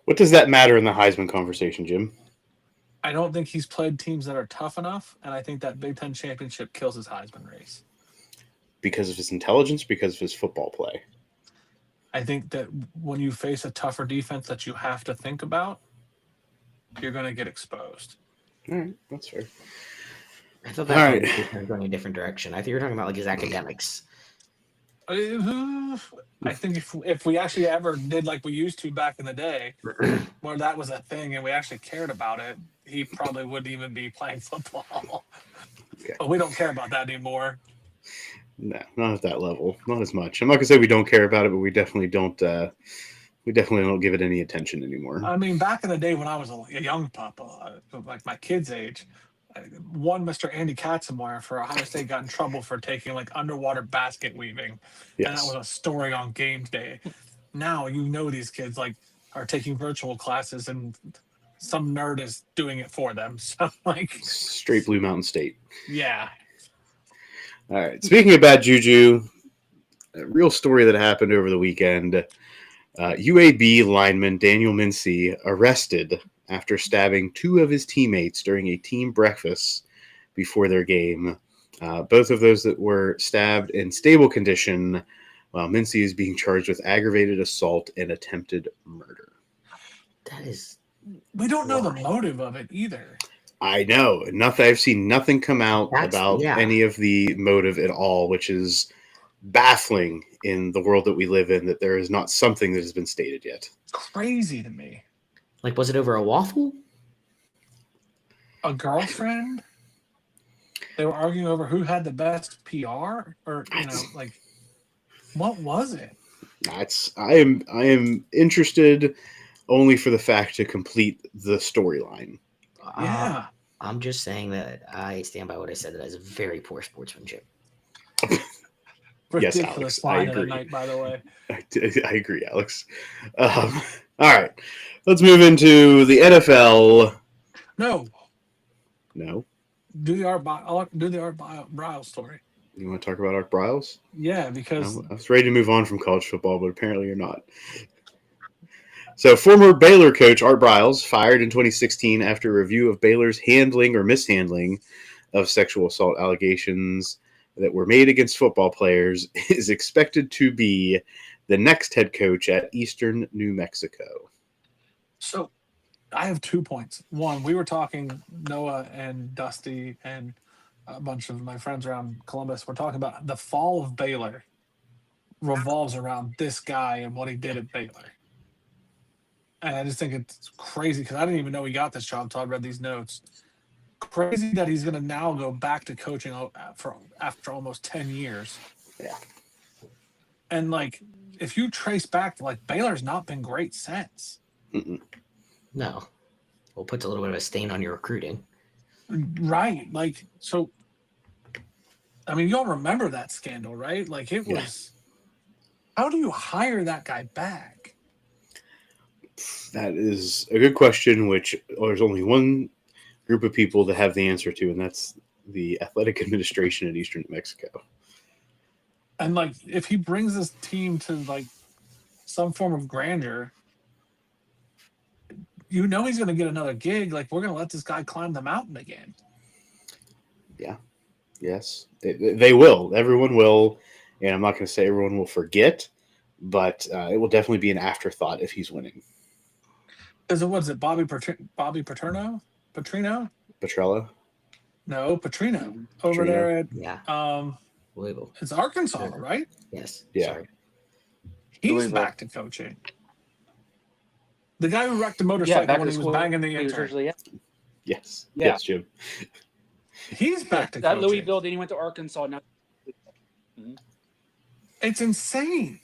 What does that matter in the Heisman conversation, Jim? I don't think he's played teams that are tough enough, and I think that Big Ten championship kills his Heisman race. Because of his intelligence, because of his football play. I think that when you face a tougher defense that you have to think about, you're going to get exposed. All right, that's fair. I thought that was going a different direction. I think you were talking about like his academics. I think if we actually ever did like we used to back in the day, where that was a thing and we actually cared about it, he probably wouldn't even be playing football. Okay. But we don't care about that anymore. No, not at that level. Not as much. I'm not gonna say we don't care about it, but we definitely don't. We definitely don't give it any attention anymore. I mean, back in the day when I was a young pup, like my kid's age, one Mr. Andy Katzenmoyer for Ohio State got in trouble for taking like underwater basket weaving, and that was a story on game day. Now these kids like are taking virtual classes, and some nerd is doing it for them. So like straight Blue Mountain State. Yeah. All right. Speaking of bad juju, a real story that happened over the weekend. UAB lineman Daniel Mincy arrested after stabbing 2 of his teammates during a team breakfast before their game. Both of those that were stabbed in stable condition, while Mincy is being charged with aggravated assault and attempted murder. That is. We don't know the motive of it either. I know. I've seen nothing come out about any of the motive at all, which is baffling in the world that we live in, that there is not something that has been stated yet. Crazy to me. Like, was it over a waffle? A girlfriend? They were arguing over who had the best PR, or like, what was it? I am interested only for the fact to complete the storyline. Yeah. I'm just saying that I stand by what I said. That is very poor sportsmanship. Ridiculous Yes, Alex, line I of the agree. night, by the way. I agree, Alex. All right, let's move into the NFL. No. Do the Art Briles story. You want to talk about Art Briles? Yeah, because I was ready to move on from college football, but apparently you're not. So, former Baylor coach Art Briles, fired in 2016 after a review of Baylor's handling or mishandling of sexual assault allegations that were made against football players, is expected to be the next head coach at Eastern New Mexico. So, I have 2 points. One, we were talking, Noah and Dusty and a bunch of my friends around Columbus were talking about the fall of Baylor revolves around this guy and what he did at Baylor. And I just think it's crazy because I didn't even know he got this job until I read these notes. Crazy that he's going to now go back to coaching after almost 10 years. Yeah. And, like, if you trace back, like, Baylor's not been great since. Mm-mm. No. Well, puts a little bit of a stain on your recruiting. Right. Like, so, I mean, you all remember that scandal, right? Like, it was, how do you hire that guy back? That is a good question, which there's only one group of people that have the answer to, and that's the athletic administration at Eastern New Mexico. And, like, if he brings this team to, like, some form of grandeur, he's going to get another gig. Like, we're going to let this guy climb the mountain again. Yeah. Yes. They will. Everyone will. And I'm not going to say everyone will forget, but it will definitely be an afterthought if he's winning. What is it, Bobby Petrino? Petrella? No, Petrino. Over Petrino. there at Louisville. It's Arkansas, right? Yes. Yeah. Sorry. He's Louisville. back to coaching. The guy who wrecked the motorcycle when he was banging the He was intern. originally- Yes. Yeah. Yes, Jim. He's back to that coaching. Louisville. Then he went to Arkansas. Now, It's insane.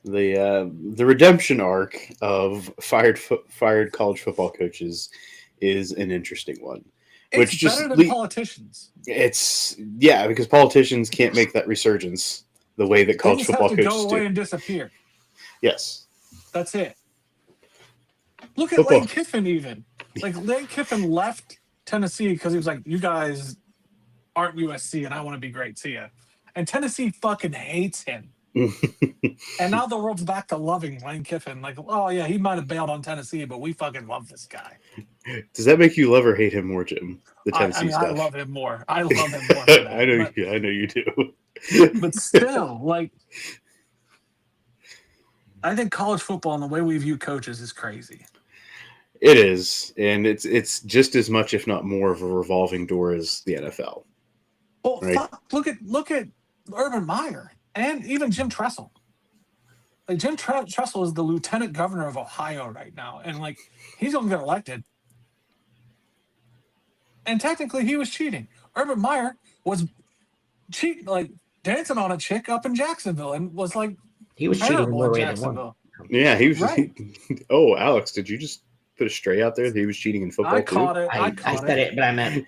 The redemption arc of fired college football coaches is an interesting one. It's better than politicians. It's because politicians can't make that resurgence the way that They college just football have to coaches go away do. and disappear. Yes. That's it. Look at Football. Lane Kiffin even. Like, Lane Kiffin left Tennessee because he was like, you guys aren't USC and I want to be great. See ya. And Tennessee fucking hates him. And now the world's back to loving Lane Kiffin. Like, oh, yeah, he might have bailed on Tennessee, but we fucking love this guy. Does that make you love or hate him more, Jim? The Tennessee stuff. I love him more. I love him more. For that. I know you do. But still, like, I think college football and the way we view coaches is crazy. It is, and it's just as much, if not more, of a revolving door as the NFL. Well, Right. look at Urban Meyer and even Jim Tressel. Like, Jim Tressel is the lieutenant governor of Ohio right now, and like, he's going to get elected. And technically, he was cheating. Urban Meyer was dancing on a chick up in Jacksonville and was like He was cheating in terrible more in ways than one. Jacksonville. Yeah, he was. Right. Oh, Alex, did you just put a stray out there that he was cheating in football I too? caught it. I said it, but I meant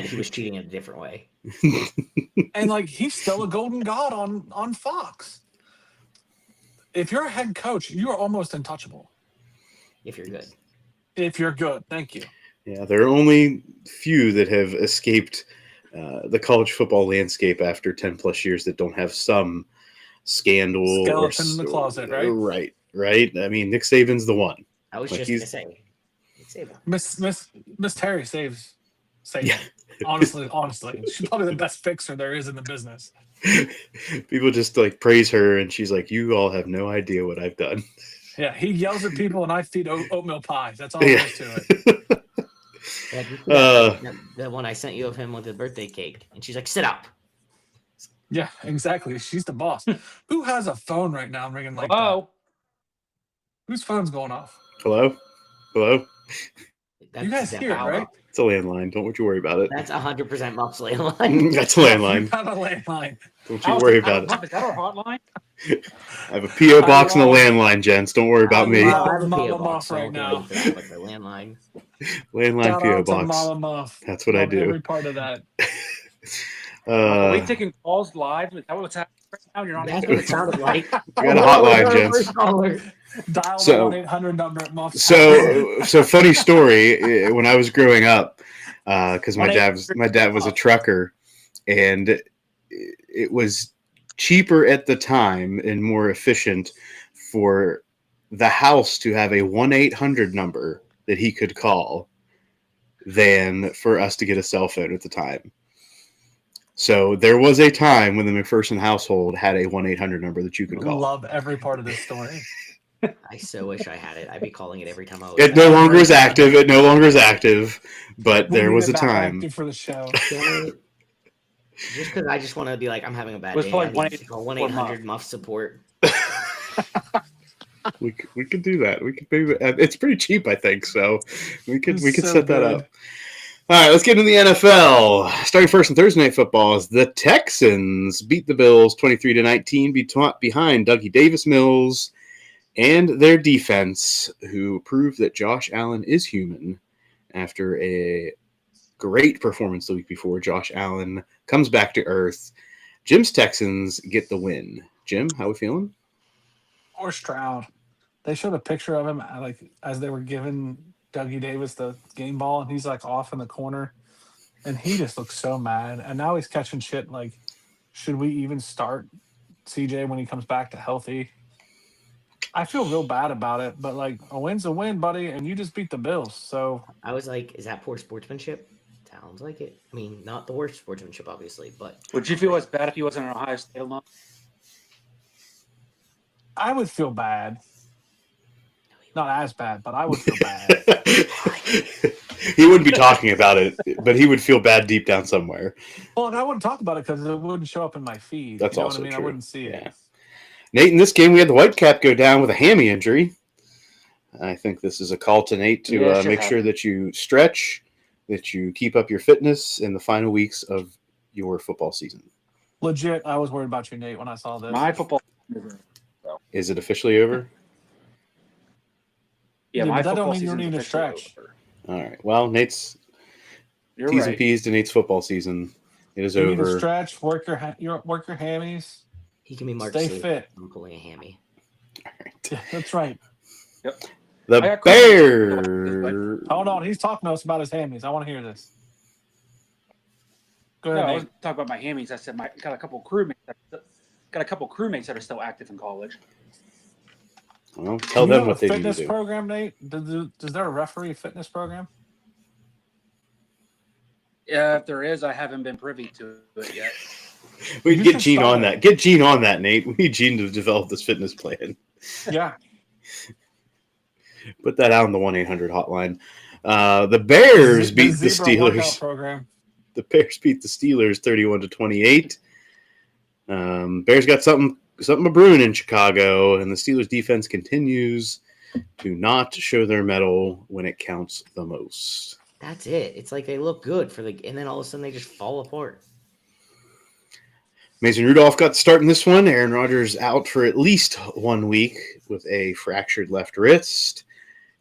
he was cheating in a different way. And like he's still a golden god on Fox. If you're a head coach, you are almost untouchable. If you're good. If you're good, thank you. Yeah, there are only few that have escaped the college football landscape after 10 plus years that don't have some scandal. Skeleton in the closet, right? Right. I mean, Nick Saban's the one. I was Like, just going to say. Save him. Miss Terry saves. Yeah. Honestly, she's probably the best fixer there is in the business. People just like praise her, and she's like, "You all have no idea what I've done." Yeah, he yells at people, and I feed oatmeal pies. That's all there is to it. Yeah, the one I sent you of him with the birthday cake, and she's like, "Sit up." Yeah, exactly. She's the boss. Who has a phone right now ringing like that? Oh, Whose phone's going off? Hello. You guys hear it, right? It's a landline. Don't you worry about it. That's 100% Muff's landline. That's a landline. You have a landline. Don't you worry about it. Is that our hotline? I have a PO box and a landline, gents. Don't worry about me. love- I have a Mama PO Muff box, so I right don't now. think that, like the landline. Landline Shout PO out to box. Mama Muff. That's what I Love do. Every part of that. Are we taking calls live? Is that what's happening right now? You're on. That's what it sounded like. We got a hotline, gents. Dial So- the 1-800 number at Muff's. So funny story. When I was growing up, because my dad was a trucker, and it was cheaper at the time and more efficient for the house to have a 1-800 number that he could call than for us to get a cell phone at the time. So there was a time when the McPherson household had a 1-800 number that you could call. Love every part of this story. I so wish I had it. I'd be calling it every time I was. It no longer is active. But We'll there need was it a back time. active for the show. Just because I just want to be like, I'm having a bad Was day. probably I need to call 1-800 Muff support. We could do that. We could maybe. It's pretty cheap, I think. So we could So set that good. up. All right, let's get into the NFL. Starting first in Thursday Night Football is the Texans beat the Bills 23-19, behind Dougie Davis-Mills and their defense, who proved that Josh Allen is human after a great performance the week before. Josh Allen comes back to earth. Jim's Texans get the win. Jim, how we feeling? Or Stroud. They showed a picture of him as they were giving Dougie Davis the game ball, and he's like off in the corner, and he just looks so mad. And now he's catching shit like, should we even start CJ when he comes back to healthy? I feel real bad about it, but like a win's a win, buddy, and you just beat the Bills. So I was like, is that poor sportsmanship? Sounds like it. I mean, not the worst sportsmanship, obviously, but Would you feel as bad if he wasn't an Ohio State alum? I would feel bad. Not as bad, but I would feel bad. He wouldn't be talking about it, but he would feel bad deep down somewhere. Well, I wouldn't talk about it because it wouldn't show up in my feed. That's you know also what I mean? true. I wouldn't see it. Yeah. Nate, in this game, we had the Whitecap go down with a hammy injury. I think this is a call to Nate to Yeah, make sure that you stretch, that you keep up your fitness in the final weeks of your football season. Legit, I was worried about you, Nate, when I saw this. My football. Is it officially over? Yeah, but my that don't football mean you don't season's need to officially stretch. over. All right. Well, Nate's You're T's right. and P's to Nate's football season. It is You need to over. stretch, work your hammies. he can be Mark Stay Saban. fit. I'm pulling a hammy. All right. Yeah, that's right. The I got Bears. Hold on, he's talking to us about his hammies. I want to hear this. Go No, ahead, I Nate. wasn't talking about my hammies. I said got a couple crewmates. Got a couple crewmates that are still active in college. Well, tell You them have what a they need to fitness do. program, Nate? Is there a referee fitness program? Yeah, if there is, I haven't been privy to it yet. We You get should Gene start on it. that. Get Gene on that, Nate. We need Gene to develop this fitness plan. Yeah. Put that out on the 1-800 hotline. The Bears beat the Zebra workout Steelers. program. The Bears beat the Steelers 31-28. Bears got something a brewing in Chicago, and the Steelers defense continues to not show their mettle when it counts the most. That's it. It's like they look good and then all of a sudden they just fall apart. Mason Rudolph got to start in this one. Aaron Rodgers out for at least 1 week with a fractured left wrist.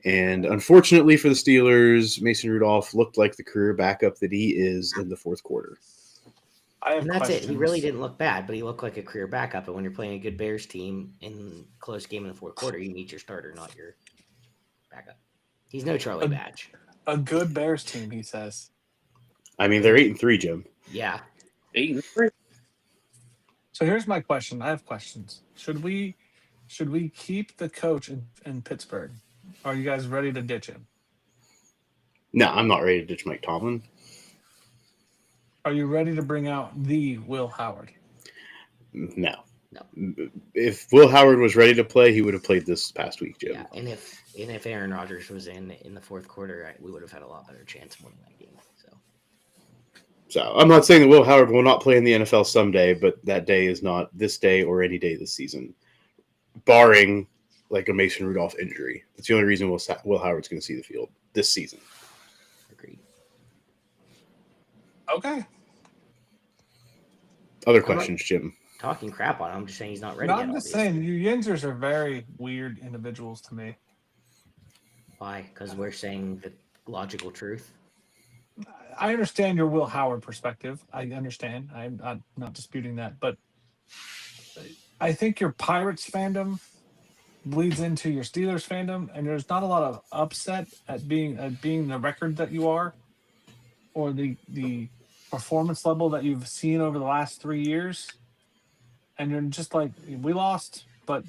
And unfortunately for the Steelers, Mason Rudolph looked like the career backup that he is in the fourth quarter. And that's it. He really didn't look bad, but he looked like a career backup. And when you're playing a good Bears team in close game in the fourth quarter, you need your starter, not your backup. He's no Charlie Badge. A good Bears team, he says. I mean, they're 8-3, Jim. Yeah. 8-3. So here's my question. I have questions. Should we keep the coach in Pittsburgh? Are you guys ready to ditch him? No, I'm not ready to ditch Mike Tomlin. Are you ready to bring out the Will Howard? No. If Will Howard was ready to play, he would have played this past week, Jim. Yeah, and if Aaron Rodgers was in the fourth quarter, we would have had a lot better chance of winning that game. So I'm not saying that Will Howard will not play in the NFL someday, but that day is not this day or any day this season, barring like a Mason Rudolph injury. That's the only reason Will Howard's going to see the field this season. Agreed. Okay. Other questions, Jim? Talking crap on him. I'm just saying he's not ready No, yet. I'm just saying, you Yinzers are very weird individuals to me. Why? Because we're saying the logical truth. I understand your Will Howard perspective. I understand. I'm not disputing that. But I think your Pirates fandom bleeds into your Steelers fandom, and there's not a lot of upset at being the record that you are, or the performance level that you've seen over the last 3 years. And you're just like, we lost, but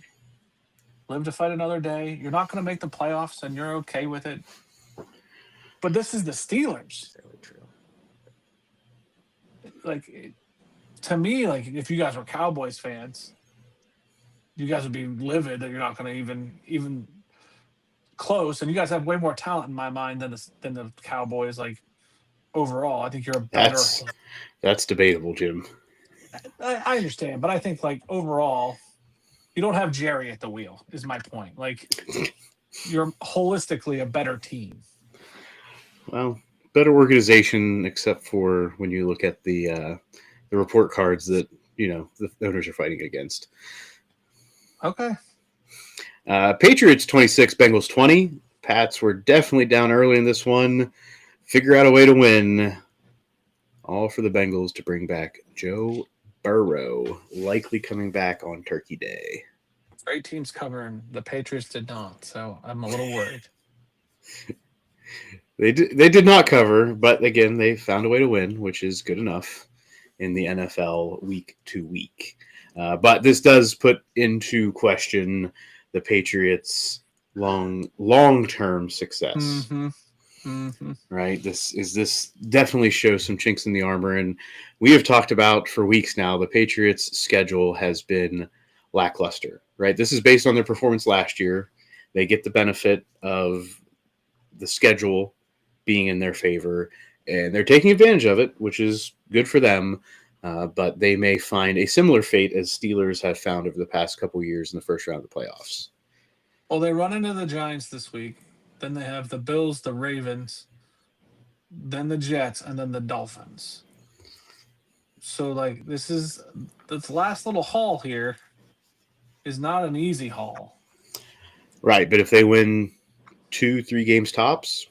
live to fight another day. You're not going to make the playoffs, and you're okay with it. But this is the Steelers. Really true. Like, to me, like, if you guys were Cowboys fans, you guys would be livid that you're not going to even close. And you guys have way more talent in my mind than the Cowboys. Like, overall, I think you're a better. That's debatable, Jim. I understand, but I think, like, overall, you don't have Jerry at the wheel. Is my point. Like, you're holistically a better team. Well, better organization, except for when you look at the report cards that the owners are fighting against. Okay. Patriots 26, Bengals 20. Pats were definitely down early in this one. Figure out a way to win. All for the Bengals to bring back Joe Burrow, likely coming back on Turkey Day. Great teams covering. The Patriots did not, so I'm a little worried. They did not cover, but again, they found a way to win, which is good enough in the NFL week to week. But this does put into question the Patriots' long-term success. Mm-hmm. Mm-hmm. Right? This definitely shows some chinks in the armor, and we have talked about for weeks now. The Patriots' schedule has been lackluster. Right? This is based on their performance last year. They get the benefit of the schedule being in their favor, and they're taking advantage of it, which is good for them. But they may find a similar fate as Steelers have found over the past couple years in the first round of the playoffs. Well, they run into the Giants this week. Then they have the Bills, the Ravens, then the Jets, and then the Dolphins. So, like, this last little haul here is not an easy haul. Right, but if they win 2-3 games tops,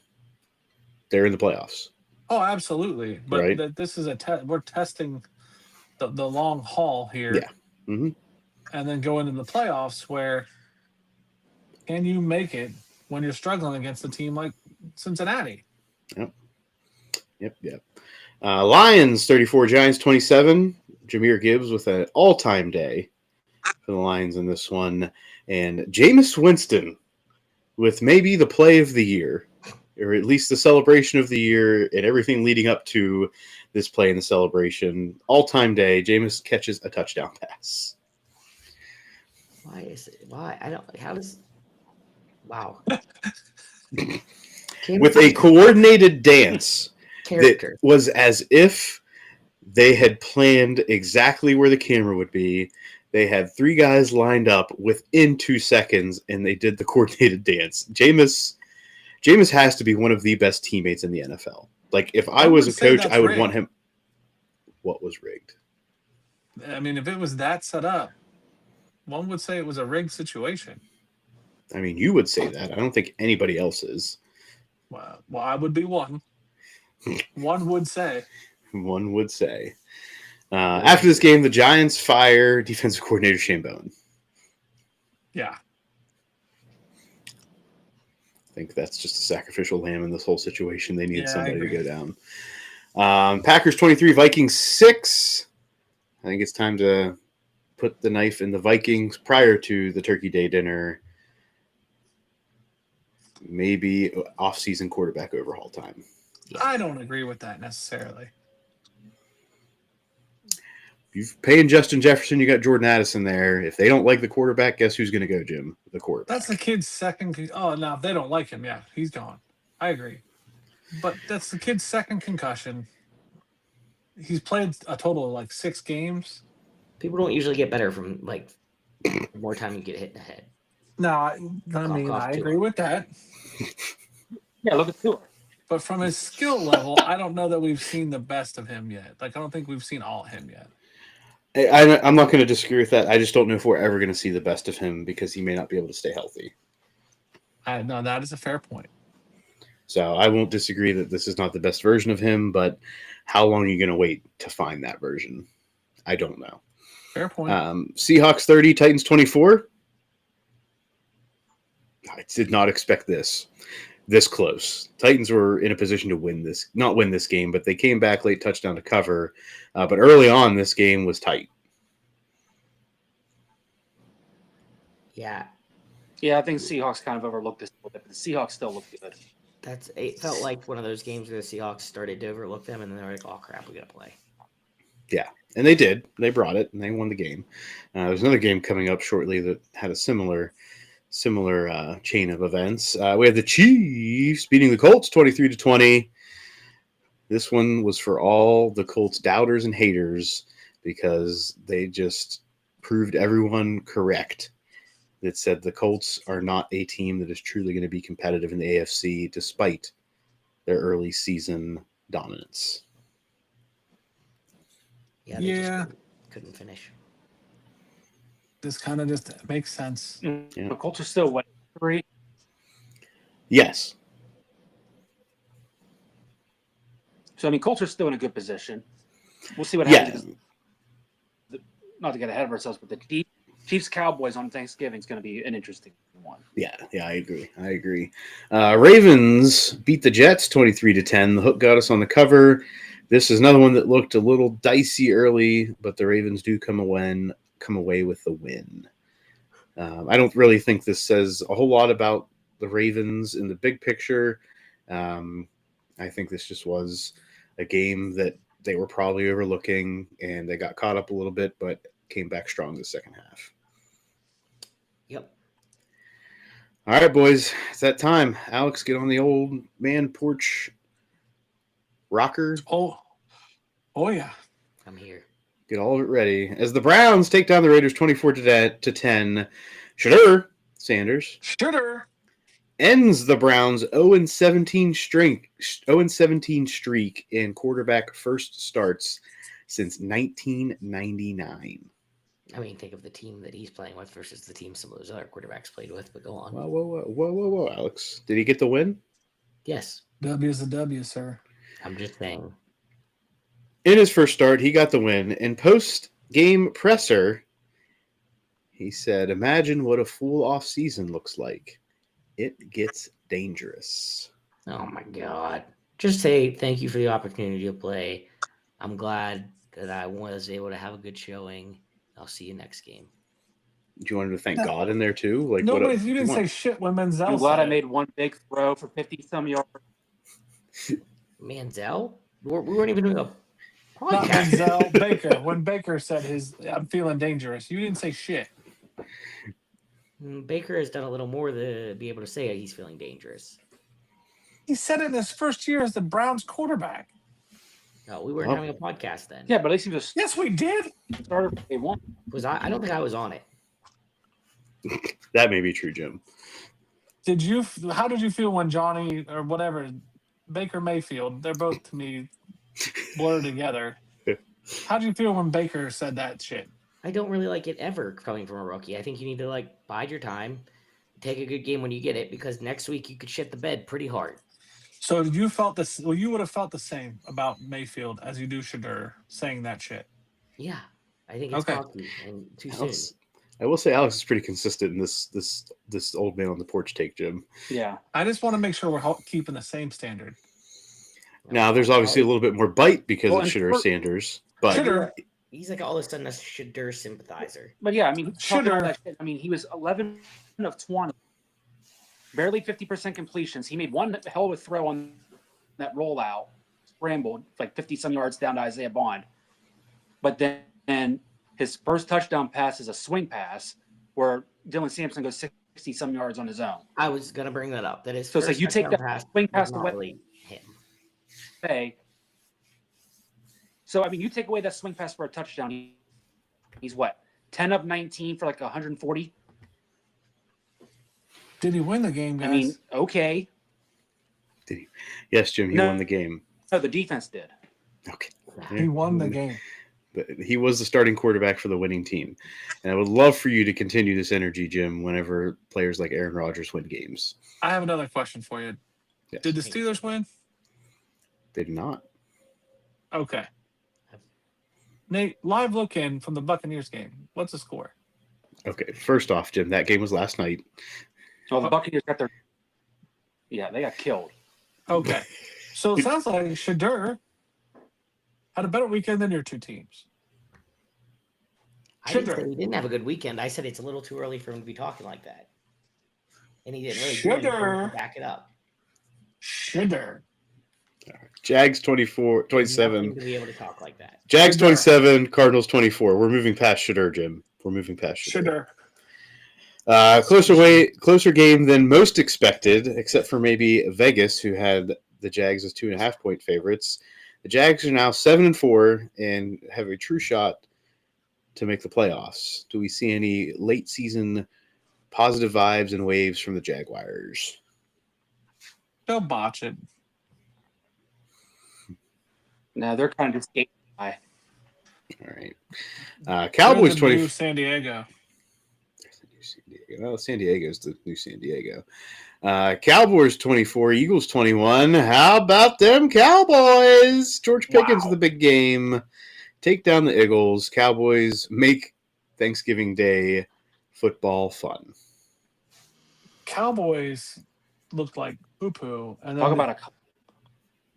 they're in the playoffs. Oh, absolutely. But right. This is we're testing the long haul here. Yeah. Mm-hmm. And then go into the playoffs where can you make it when you're struggling against a team like Cincinnati? Yep. Lions 34, Giants 27. Jahmyr Gibbs with an all-time day for the Lions in this one. And Jameis Winston with maybe the play of the year, or at least the celebration of the year and everything leading up to this play in the celebration. All-time day, Jameis catches a touchdown pass. Why is it? Why? I don't. How does... Wow. With a coordinated dance that was as if they had planned exactly where the camera would be. They had 3 guys lined up within 2 seconds, and they did the coordinated dance. Jameis Jameis has to be one of the best teammates in the NFL. Like, if I was a coach, I would want him. What was rigged? I mean, if it was that set up, one would say it was a rigged situation. I mean, you would say that. I don't think anybody else is. Well, I would be one. One would say. One would say. After this game, the Giants fire defensive coordinator Shane Bowen. Yeah. I think that's just a sacrificial lamb in this whole situation. They needed somebody to go down. Packers 23, Vikings 6. I think it's time to put the knife in the Vikings prior to the Turkey Day dinner. Maybe off-season quarterback overhaul time. Yeah. I don't agree with that necessarily. You're paying Justin Jefferson, you got Jordan Addison there. If they don't like the quarterback, guess who's going to go, Jim? The quarterback. That's the kid's second. Oh, no, if they don't like him, yeah, he's gone. I agree. But that's the kid's second concussion. He's played a total of like 6 games. People don't usually get better from like the more time you get hit in the head. No, I agree with that. Yeah, look at Tua. But from his skill level, I don't know that we've seen the best of him yet. Like, I don't think we've seen all of him yet. I'm not going to disagree with that. I just don't know if we're ever going to see the best of him because he may not be able to stay healthy. No, that is a fair point. So I won't disagree that this is not the best version of him, but how long are you going to wait to find that version? I don't know. Fair point. Seahawks 30, Titans 24. I did not expect this close. Titans were in a position to not win this game, but they came back late touchdown to cover. But early on, this game was tight. Yeah. Yeah, I think Seahawks kind of overlooked this a little bit, but the Seahawks still look good. It felt like one of those games where the Seahawks started to overlook them, and then they were like, oh, crap, we got to play. Yeah, and they did. They brought it, and they won the game. There's another game coming up shortly that had a similar chain of events. We have the Chiefs beating the Colts 23-20. This one was for all the Colts doubters and haters because they just proved everyone correct that said the Colts are not a team that is truly going to be competitive in the AFC despite their early season dominance. Yeah, they just couldn't finish. This kind of just makes sense. Yeah. The Colts are still what, 3? Yes. So, I mean, Colts are still in a good position. We'll see what happens. Yeah. Not to get ahead of ourselves, but the Chiefs-Cowboys on Thanksgiving is going to be an interesting one. Yeah, I agree. Ravens beat the Jets 23-10. The hook got us on the cover. This is another one that looked a little dicey early, but the Ravens do come away with the win. I don't really think this says a whole lot about the Ravens in the big picture. I think this just was a game that they were probably overlooking, and they got caught up a little bit, but came back strong the second half. Yep. All right, boys, it's that time. Alex, get on the old man porch rocker. Oh yeah. I'm here. Get all of it ready. As the Browns take down the Raiders 24-10, Shedeur Sanders ends the Browns 0-17 streak in quarterback first starts since 1999. I mean, think of the team that he's playing with versus the team some of those other quarterbacks played with, but go on. Whoa, Alex. Did he get the win? Yes. W is a W, sir. I'm just saying. In his first start, he got the win. In post-game presser, he said, imagine what a full off-season looks like. It gets dangerous. Oh, my God. Just say thank you for the opportunity to play. I'm glad that I was able to have a good showing. I'll see you next game. Do you want him to thank God in there, too? Like, you didn't say shit when Manziel I'm glad I made one big throw for 50-some yards. Manziel? We weren't even doing a podcast. Not Manziel, Baker. When Baker said I'm feeling dangerous, you didn't say shit. Baker has done a little more to be able to say he's feeling dangerous. He said it in his first year as the Browns quarterback. No, we weren't having a podcast then. Yeah, but at least he was. Yes, we did. Started for day one. I don't think I was on it. That may be true, Jim. How did you feel when Johnny or whatever Baker Mayfield? They're both to me blurred together. How did you feel when Baker said that shit? I don't really like it ever coming from a rookie. I think you need to bide your time, take a good game when you get it, because next week you could shit the bed pretty hard. So you felt this? Well, you would have felt the same about Mayfield as you do Shadur saying that shit. Yeah, I think it's cocky and too soon. I will say Alex is pretty consistent in this old man on the porch take, Jim. Yeah. I just want to make sure we're keeping the same standard. Now, there's obviously a little bit more bite because of Shadur Sanders, but Shadur, he's like all of a sudden a Shadur sympathizer. But yeah, I mean, Shadur. That shit, I mean, he was 11 of 20, barely 50% completions. He made one hell of a throw on that rollout, scrambled like 50-some yards down to Isaiah Bond. But then his first touchdown pass is a swing pass where Dylan Sampson goes 60-some yards on his own. I was gonna bring that up. That is so it's like you take that swing pass away. Really him. So I mean, you take away that swing pass for a touchdown. He's what, 10 of 19 for like 140. Did he win the game, guys? I mean, okay. Did he? Yes, Jim. He won the game. No, the defense did. Okay. He won the game. He was the starting quarterback for the winning team. And I would love for you to continue this energy, Jim, whenever players like Aaron Rodgers win games. I have another question for you. Yes. Did the Steelers win? They did not. Okay. Nate, live look-in from the Buccaneers game. What's the score? Okay, first off, Jim, that game was last night. Well, the Buccaneers got their – yeah, they got killed. Okay. So it sounds like Shadur had a better weekend than your two teams. I didn't say he didn't have a good weekend. I said it's a little too early for him to be talking like that. And he didn't really do anything to back it up. Shadur. Jags 27. To be able to talk like that. Jags 27, Cardinals 24. We're moving past Shadur, Jim. We're moving past Shadur. Closer game than most expected, except for maybe Vegas, who had the Jags as 2.5-point favorites. The Jags are now 7-4 and have a true shot to make the playoffs. Do we see any late season positive vibes and waves from the Jaguars? They'll botch it. No, they're kind of just skating by. All right. Cowboys 20. San Diego. Well, San Diego's the new San Diego. Cowboys 24, Eagles 21. How about them Cowboys? George Pickens the big game. Take down the Eagles. Cowboys make Thanksgiving Day football fun. Cowboys looked like poo-poo. And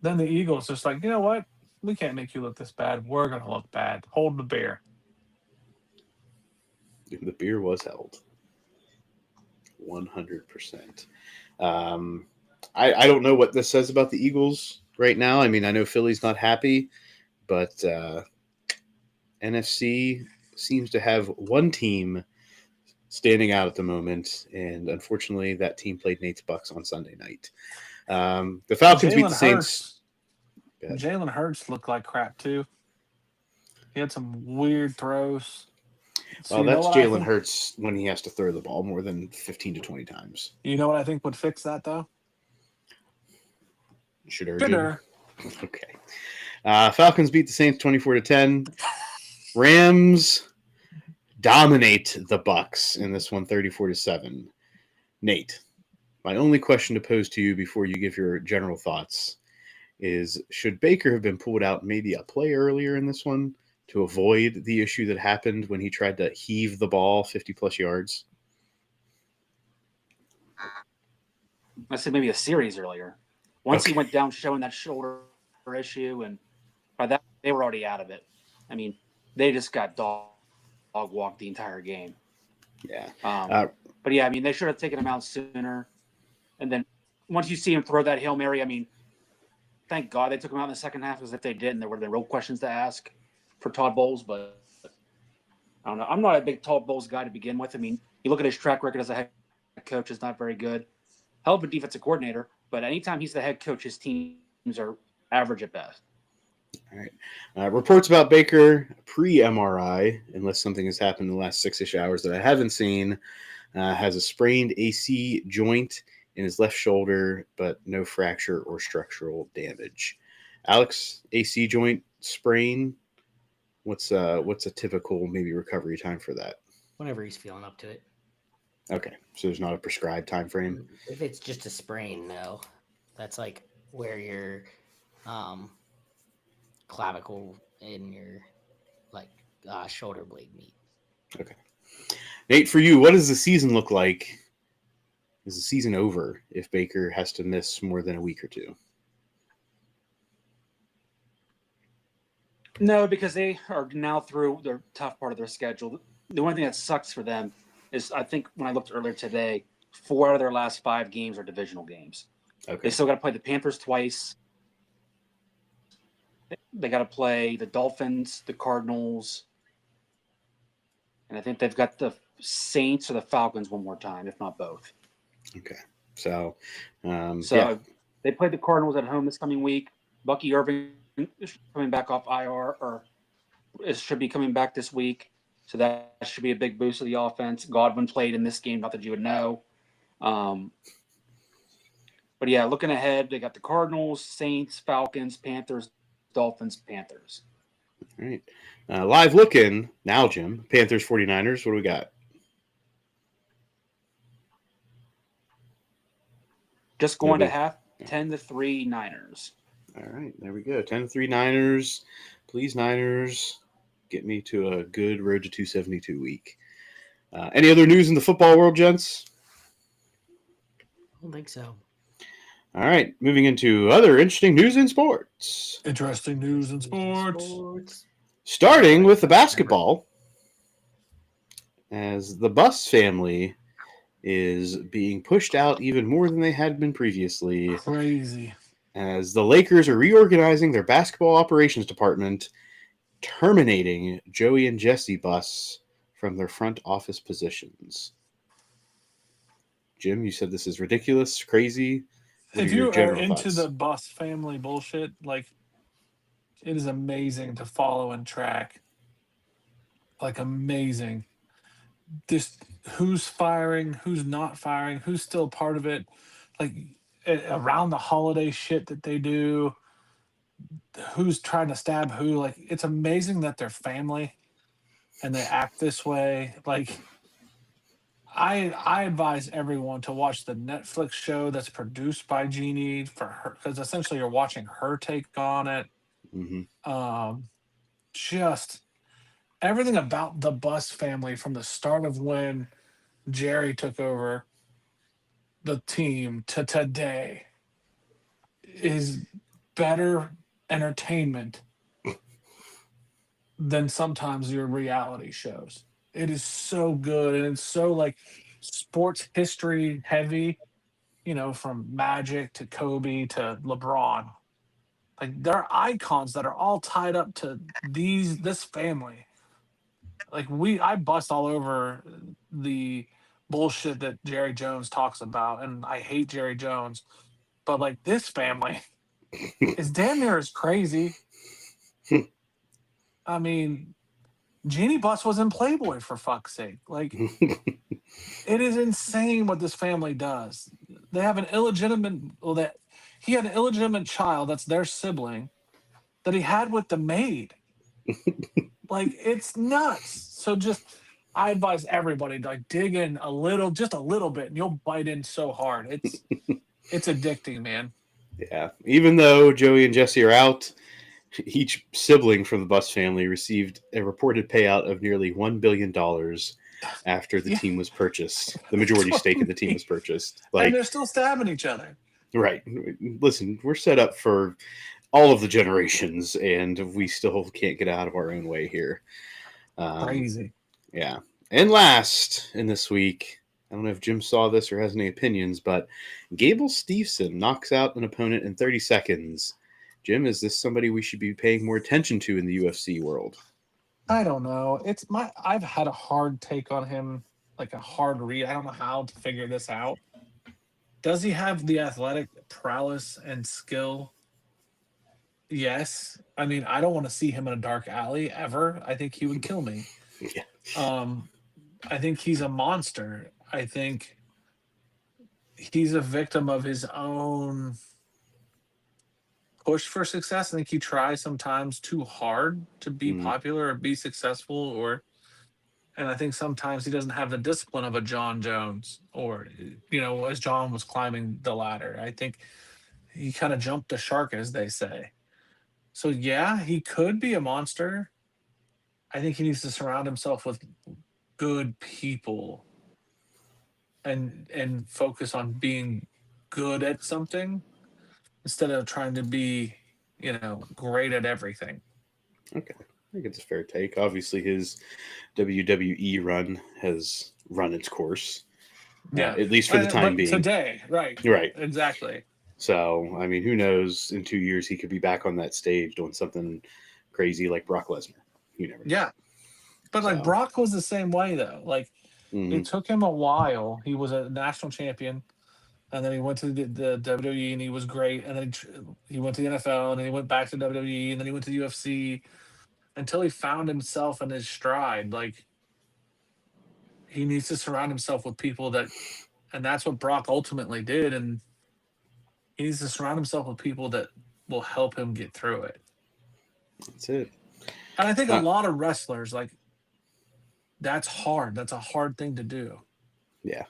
then the Eagles just like, you know what? We can't make you look this bad. We're going to look bad. Hold the beer. The beer was held. 100%. I don't know what this says about the Eagles right now. I mean, I know Philly's not happy, but NFC seems to have one team standing out at the moment, and unfortunately, that team played Nate's Bucks on Sunday night. The Falcons beat the Saints. Jalen Hurts looked like crap, too. He had some weird throws. So that's Jalen Hurts when he has to throw the ball more than 15 to 20 times. You know what I think would fix that, though? Shadur. Okay. Falcons beat the Saints 24-10. Rams dominate the Bucks in this one 34-7. Nate, my only question to pose to you before you give your general thoughts is, should Baker have been pulled out maybe a play earlier in this one to avoid the issue that happened when he tried to heave the ball 50-plus yards? I said maybe a series earlier. Once he went down showing that shoulder issue, and by that, they were already out of it. I mean, they just got dog walked the entire game. Yeah. But, yeah, I mean, they should have taken him out sooner. And then once you see him throw that Hail Mary, I mean, thank God they took him out in the second half, because if they didn't, there would have been real questions to ask for Todd Bowles. But I don't know. I'm not a big Todd Bowles guy to begin with. I mean, you look at his track record as a head coach, is not very good. Hell of a defensive coordinator, but anytime he's the head coach, his teams are average at best. All right. Reports about Baker pre-MRI, unless something has happened in the last 6-ish hours that I haven't seen, has a sprained AC joint in his left shoulder, but no fracture or structural damage. Alex, AC joint sprain. What's a typical maybe recovery time for that? Whenever he's feeling up to it. Okay, so there's not a prescribed time frame. If it's just a sprain, no. That's like where your clavicle and your shoulder blade meet. Okay, Nate, for you, what does the season look like? Is the season over if Baker has to miss more than a week or two? No, because they are now through the tough part of their schedule. The one thing that sucks for them is, I think when I looked earlier today, 4 out of their last 5 games are divisional games. Okay. They still got to play the Panthers twice. They got to play the Dolphins, the Cardinals, and I think they've got the Saints or the Falcons one more time, if not both. Okay. So they played the Cardinals at home this coming week. Bucky Irving is coming back off IR, or should be coming back this week. So that should be a big boost to the offense. Godwin played in this game, not that you would know. But yeah, looking ahead, they got the Cardinals, Saints, Falcons, Panthers, Dolphins, Panthers. All right. Live looking now, Jim. Panthers, 49ers. What do we got? Just going to half, 10-3 Niners. All right, there we go. 10-3 Niners. Please, Niners, get me to a good road to 272 week. Any other news in the football world, gents? I don't think so. All right, moving into other interesting news in sports. Interesting news in sports. Starting with the basketball, as the Buss family is being pushed out even more than they had been previously. Crazy. As the Lakers are reorganizing their basketball operations department, terminating Joey and Jesse Buss from their front office positions. Jim, you said this is ridiculous, crazy. If you are into the Buss family bullshit, like, it is amazing to follow and track. Like, amazing. Just who's firing, who's not firing, who's still part of it. Like, around the holiday shit that they do, who's trying to stab who. Like, it's amazing that they're family and they act this way. Like, I advise everyone to watch the Netflix show that's produced by Jeannie for her, because essentially you're watching her take on it. Mm-hmm. Just everything about the Buss family from the start of when Jerry took over the team to today is better entertainment than sometimes your reality shows. It is so good, and it's so like sports history heavy, from Magic to Kobe to LeBron. Like, there are icons that are all tied up to this family. Like, I bust all over the bullshit that Jerry Jones talks about, and I hate Jerry Jones, but like, this family is damn near as crazy. I mean, Jeannie Buss was in Playboy, for fuck's sake. Like, it is insane what this family does. They have he had an illegitimate child that's their sibling that he had with the maid. Like, it's nuts. So I advise everybody to dig in just a little bit, and you'll bite in so hard. It's addicting, man. Yeah. Even though Joey and Jesse are out, each sibling from the Buss family received a reported payout of nearly $1 billion after the team was purchased. The majority stake of the team was purchased. And they're still stabbing each other. Right. Listen, we're set up for all of the generations, and we still can't get out of our own way here. Crazy. Yeah. And last in this week, I don't know if Jim saw this or has any opinions, but Gable Steveson knocks out an opponent in 30 seconds. Jim, is this somebody we should be paying more attention to in the UFC world? I don't know. I've had a hard take on him, like a hard read. I don't know how to figure this out. Does he have the athletic prowess and skill? Yes. I mean, I don't want to see him in a dark alley ever. I think he would kill me. Yeah. I think he's a monster. I think he's a victim of his own push for success. I think he tries sometimes too hard to be popular or be successful, and I think sometimes he doesn't have the discipline of a John Jones or, as John was climbing the ladder. I think he kind of jumped the shark, as they say. So yeah, he could be a monster. I think he needs to surround himself with good people and focus on being good at something instead of trying to be, great at everything. Okay. I think it's a fair take. Obviously, his WWE run has run its course. Yeah. At least for the time being. Today, right. Right. Exactly. So, I mean, who knows? In 2 years, he could be back on that stage doing something crazy like Brock Lesnar. You never know. Yeah. But, like, Brock was the same way, though. Like, it took him a while. He was a national champion, and then he went to the WWE, and he was great. And then he went to the NFL, and then he went back to WWE, and then he went to the UFC until he found himself in his stride. Like, he needs to surround himself with people and that's what Brock ultimately did. And he needs to surround himself with people that will help him get through it. That's it. And I think a lot of wrestlers, like, that's hard. That's a hard thing to do. Yeah.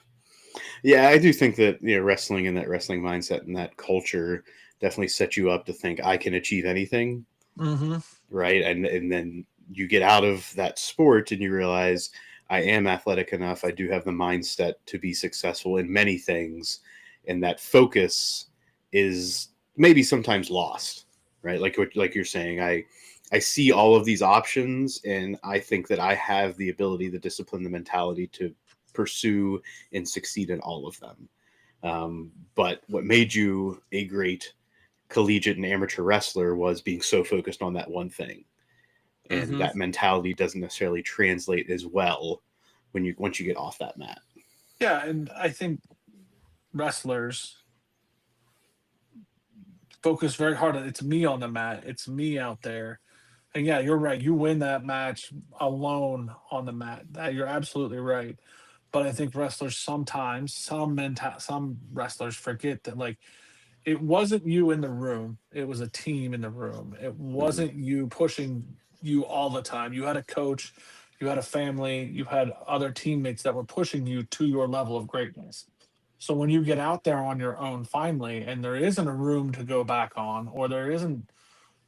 Yeah, I do think that, wrestling and that wrestling mindset and that culture definitely set you up to think I can achieve anything. Mm-hmm. Right. And then you get out of that sport and you realize I am athletic enough. I do have the mindset to be successful in many things. And that focus is maybe sometimes lost, right? Like you're saying, I see all of these options and I think that I have the ability, the discipline, the mentality to pursue and succeed in all of them. But what made you a great collegiate and amateur wrestler was being so focused on that one thing. And that mentality doesn't necessarily translate as well once you get off that mat. Yeah, and I think wrestlers focus very hard on it's me on the mat, it's me out there. And yeah, you're right. You win that match alone on the mat. You're absolutely right. But I think wrestlers sometimes, some wrestlers forget that, like, it wasn't you in the room. It was a team in the room. It wasn't you pushing you all the time. You had a coach, you had a family, you had other teammates that were pushing you to your level of greatness. So when you get out there on your own finally, and there isn't a room to go back on, or there isn't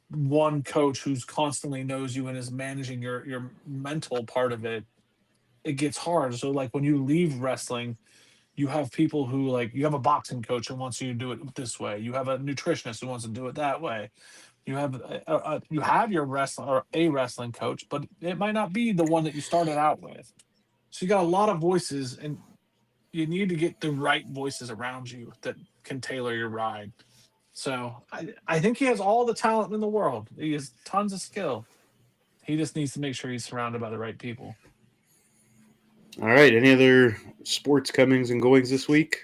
one coach who's constantly knows you and is managing your mental part of it, it gets hard. So, like, when you leave wrestling, you have people who, like, you have a boxing coach who wants you to do it this way. You have a nutritionist who wants to do it that way. You have your wrestler or a wrestling coach, but it might not be the one that you started out with. So you got a lot of voices, and you need to get the right voices around you that can tailor your ride. So I think he has all the talent in the world. He has tons of skill. He just needs to make sure he's surrounded by the right people. All right. Any other sports comings and goings this week?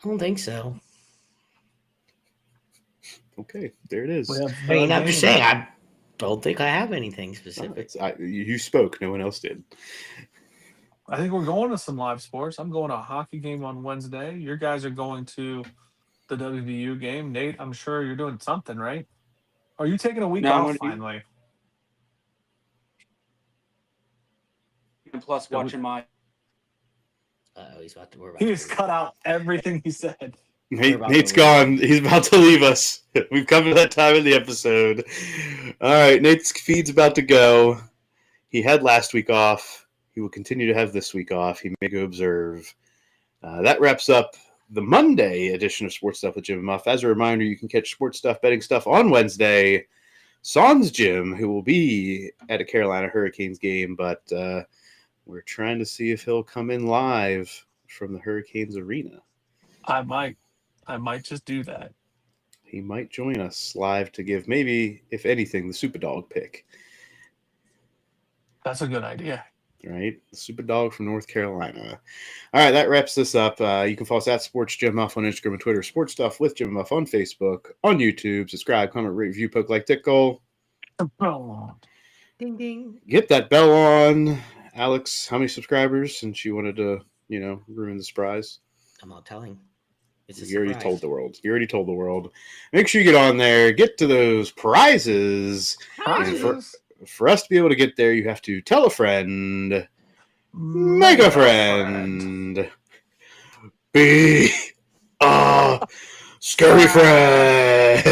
I don't think so. Okay, there it is. I'm just saying, I don't think I have anything specific. You spoke. No one else did. I think we're going to some live sports. I'm going to a hockey game on Wednesday. Your guys are going to the WVU game. Nate, I'm sure you're doing something, right? Are you taking a week off finally? And plus, watching my. He's about to. He just cut out everything he said. Nate's gone. He's about to leave us. We've come to that time in the episode. All right, Nate's feed's about to go. He had last week off. He will continue to have this week off. He may go observe. That wraps up the Monday edition of Sports Stuff with Jim and Muff. As a reminder, you can catch Sports Stuff, Betting Stuff on Wednesday. Sans Jim, who will be at a Carolina Hurricanes game, but we're trying to see if he'll come in live from the Hurricanes arena. I might just do that. He might join us live to give maybe, if anything, the Superdog pick. That's a good idea. Right? The Superdog from North Carolina. All right, that wraps this up. You can follow us at Sports Jim Muff on Instagram and Twitter, Sports Stuff with Jim Muff on Facebook, on YouTube. Subscribe, comment, rate, review, poke, like, tickle. Ding, ding. Get that bell on. Alex, how many subscribers since you wanted to ruin the surprise. I'm not telling. It's a You already surprise. told the world. Make sure you get on there, get to those prizes. And for us to be able to get there, you have to tell a friend, make a friend, be a scary friend.